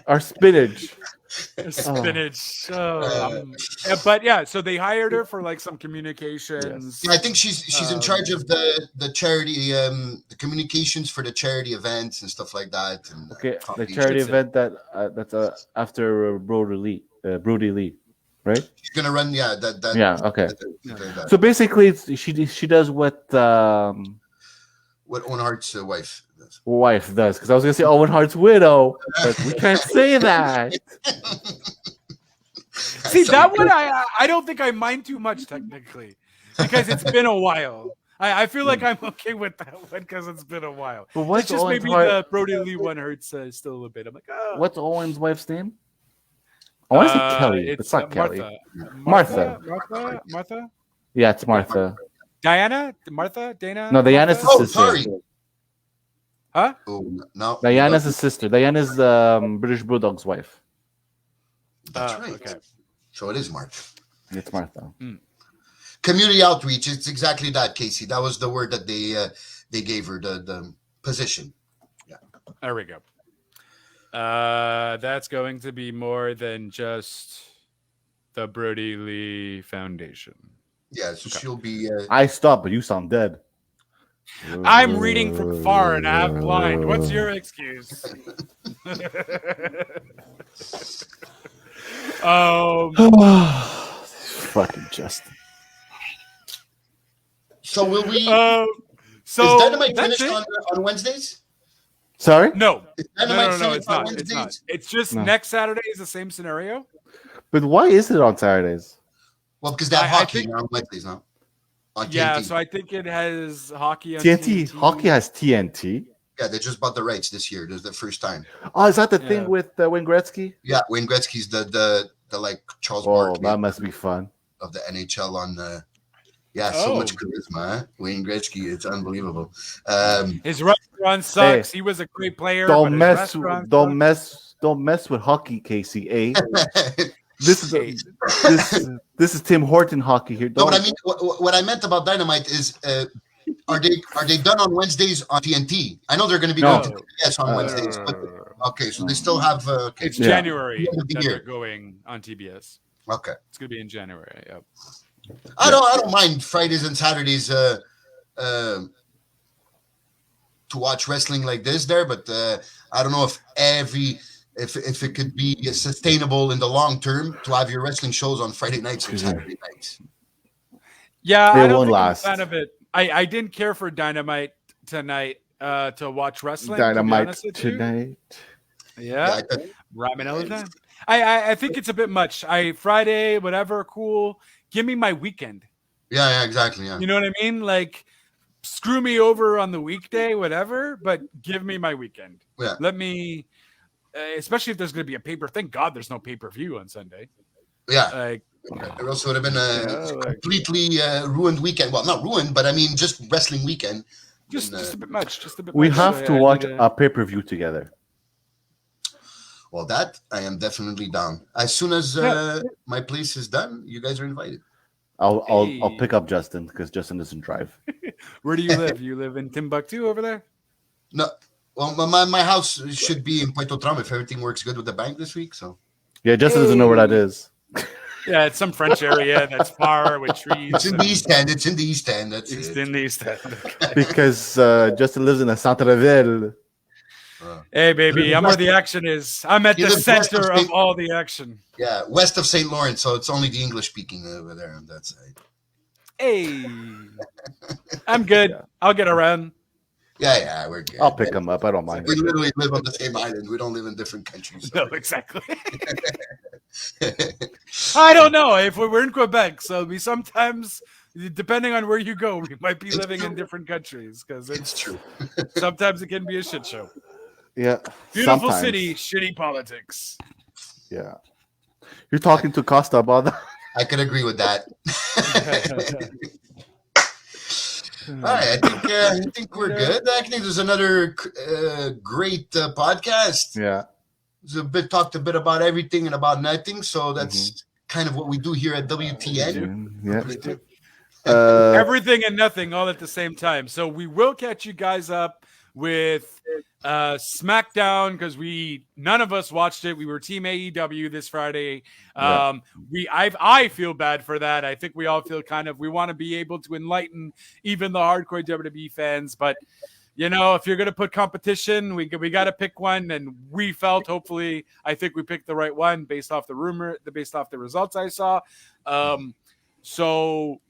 Our spinach. Spinach. But yeah, so they hired her for some communications. Yeah, I think she's in charge of the charity, the communications for the charity events and stuff like that. And okay, the charity event that's after Brody Lee, right? She's gonna run. Yeah, that. Yeah. Okay. So basically, she does what Owen Hart's wife does, because I was gonna say Owen Hart's widow, but we can't say that. See, that one I don't think I mind too much technically, because it's been a while. I feel like I'm okay with that one because it's been a while. But what's It's just Owen's maybe the Brody Lee one hurts still a little bit. I'm like, oh. What's Owen's wife's name? I want to say Kelly, but it's not Kelly. Martha. Yeah, it's Martha. Diana? Martha? Dana? No, Diana's the sister. Sorry. Huh? Oh, no. Diana's the sister. Diana's British Bulldog's wife. That's right. Okay. So it is Martha. It's Martha. Community outreach. It's exactly that, Casey. That was the word that they gave her, the position. Yeah. There we go. That's going to be more than just the Brody Lee Foundation. Yeah, so she'll be. I stopped, but you sound dead. I'm reading from far and I'm blind. What's your excuse? Fucking Justin. So will we? So is Dynamite finished on Wednesdays? Sorry? No. Is Dynamite No, finished it's on not. Wednesdays? It's not. It's just next Saturday is the same scenario. But why is it on Saturdays? Well, because they have hockey on Wednesdays now. On TNT. Yeah, so I think it has hockey on TNT. Hockey has TNT. Yeah, they just bought the rights this year. This is the first time. Oh, is that the thing with Wayne Gretzky? Yeah, Wayne Gretzky's the like Charles Oh, Barkley that must be fun. of the NHL on the. Yeah, so much charisma, huh? Wayne Gretzky, it's unbelievable. His restaurant sucks. He was a great player. Don't mess with hockey, Casey. This is Tim Horton hockey here. No, but I mean, what I meant about Dynamite is, are they done on Wednesdays on TNT? I know they're going to be going to TBS on Wednesdays, but okay, so they still have. It's January that they're going on TBS. Okay, it's going to be in January. Yep. I don't mind Fridays and Saturdays to watch wrestling like this there, but I don't know if if it could be sustainable in the long term to have your wrestling shows on Friday nights and Saturday nights. Yeah, I don't think last. I'm a fan of it. I didn't care for Dynamite tonight to watch wrestling. Dynamite tonight. Yeah, ramen all the time. I think it's a bit much. Friday, whatever, cool. Give me my weekend. Yeah, exactly. Yeah. You know what I mean? Like, screw me over on the weekday, whatever, but give me my weekend. Yeah. Let me, especially if there's going to be a paper. Thank God there's no pay-per-view on Sunday. Yeah. Like, it also would have been a completely ruined weekend. Well, not ruined, but I mean, just wrestling weekend. Just a bit much. Just a bit we much. have to watch a pay-per-view together. Well, that I am definitely down. As soon as my place is done, you guys are invited. I'll pick up Justin because Justin doesn't drive. Where do you live? You live in Timbuktu over there? No. Well, my house should be in Puerto Tram if everything works good with the bank this week. So. Yeah, Justin doesn't know where that is. Yeah, it's some French area that's far with trees. It's in the East End. It's in the East End. That's it's in the East End. Okay. Because Justin lives in the Centre-Ville. Hey, baby, I'm where the action is. I'm at the center of all the action. Yeah, west of St. Lawrence, so it's only the English-speaking over there on that side. Hey, I'm good. Yeah. I'll get around. Yeah, we're good. I'll pick him up. I don't mind. We literally live on the same island. We don't live in different countries. So. No, exactly. I don't know if we're in Quebec, so we sometimes, depending on where you go, we might be living in different countries because it's true. Sometimes it can be a shit show. Yeah. Beautiful city, shitty politics. Yeah. You're talking to Costa about that? I could agree with that. All right, I think we're good. I think there's another great podcast. Yeah. Talked a bit about everything and about nothing. So that's kind of what we do here at WTN. Yeah. Everything and nothing all at the same time. So we will catch you guys up with SmackDown because none of us watched it. We were Team AEW this Friday. I feel bad for that. I think we all feel we want to be able to enlighten even the hardcore WWE fans. But if you're going to put competition, we got to pick one. And we felt, hopefully, I think we picked the right one based off based off the results I saw. So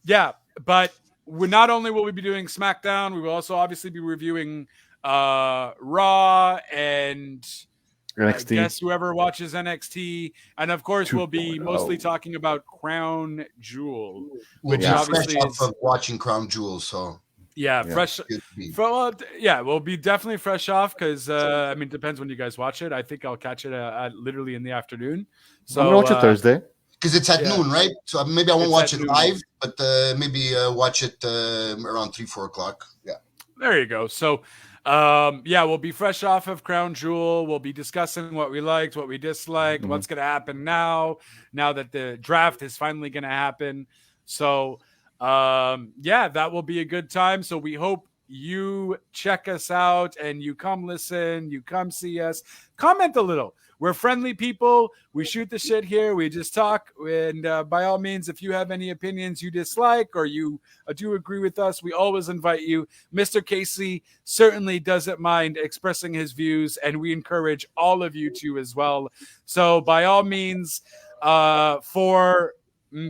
yeah, but not only will we be doing SmackDown, we will also obviously be reviewing Raw and NXT. I guess whoever watches NXT, and of course we'll be mostly talking about Crown Jewel, which obviously fresh off of watching Crown Jewel, so fresh. We'll be definitely fresh off because I mean, it depends when you guys watch it. I think I'll catch it literally in the afternoon. So I'm gonna watch it Thursday because it's at noon, right? So maybe I won't watch it live, but maybe watch it around 3-4 o'clock. Yeah, there you go. So. We'll be fresh off of Crown Jewel. We'll be discussing what we liked, what we disliked, what's going to happen now that the draft is finally going to happen. So, that will be a good time. So we hope you check us out and you come listen, you come see us, comment a little. We're friendly people. We shoot the shit here. We just talk. And by all means, if you have any opinions you dislike or you do agree with us, we always invite you. Mr. Casey certainly doesn't mind expressing his views, and we encourage all of you to as well. So by all means, for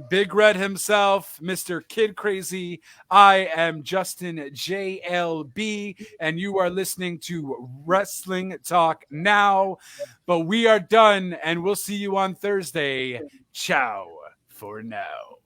Big Red himself, Mr. Kid Crazy, I am Justin JLB, and you are listening to Wrestling Talk Now. But we are done, and we'll see you on Thursday. Ciao for now.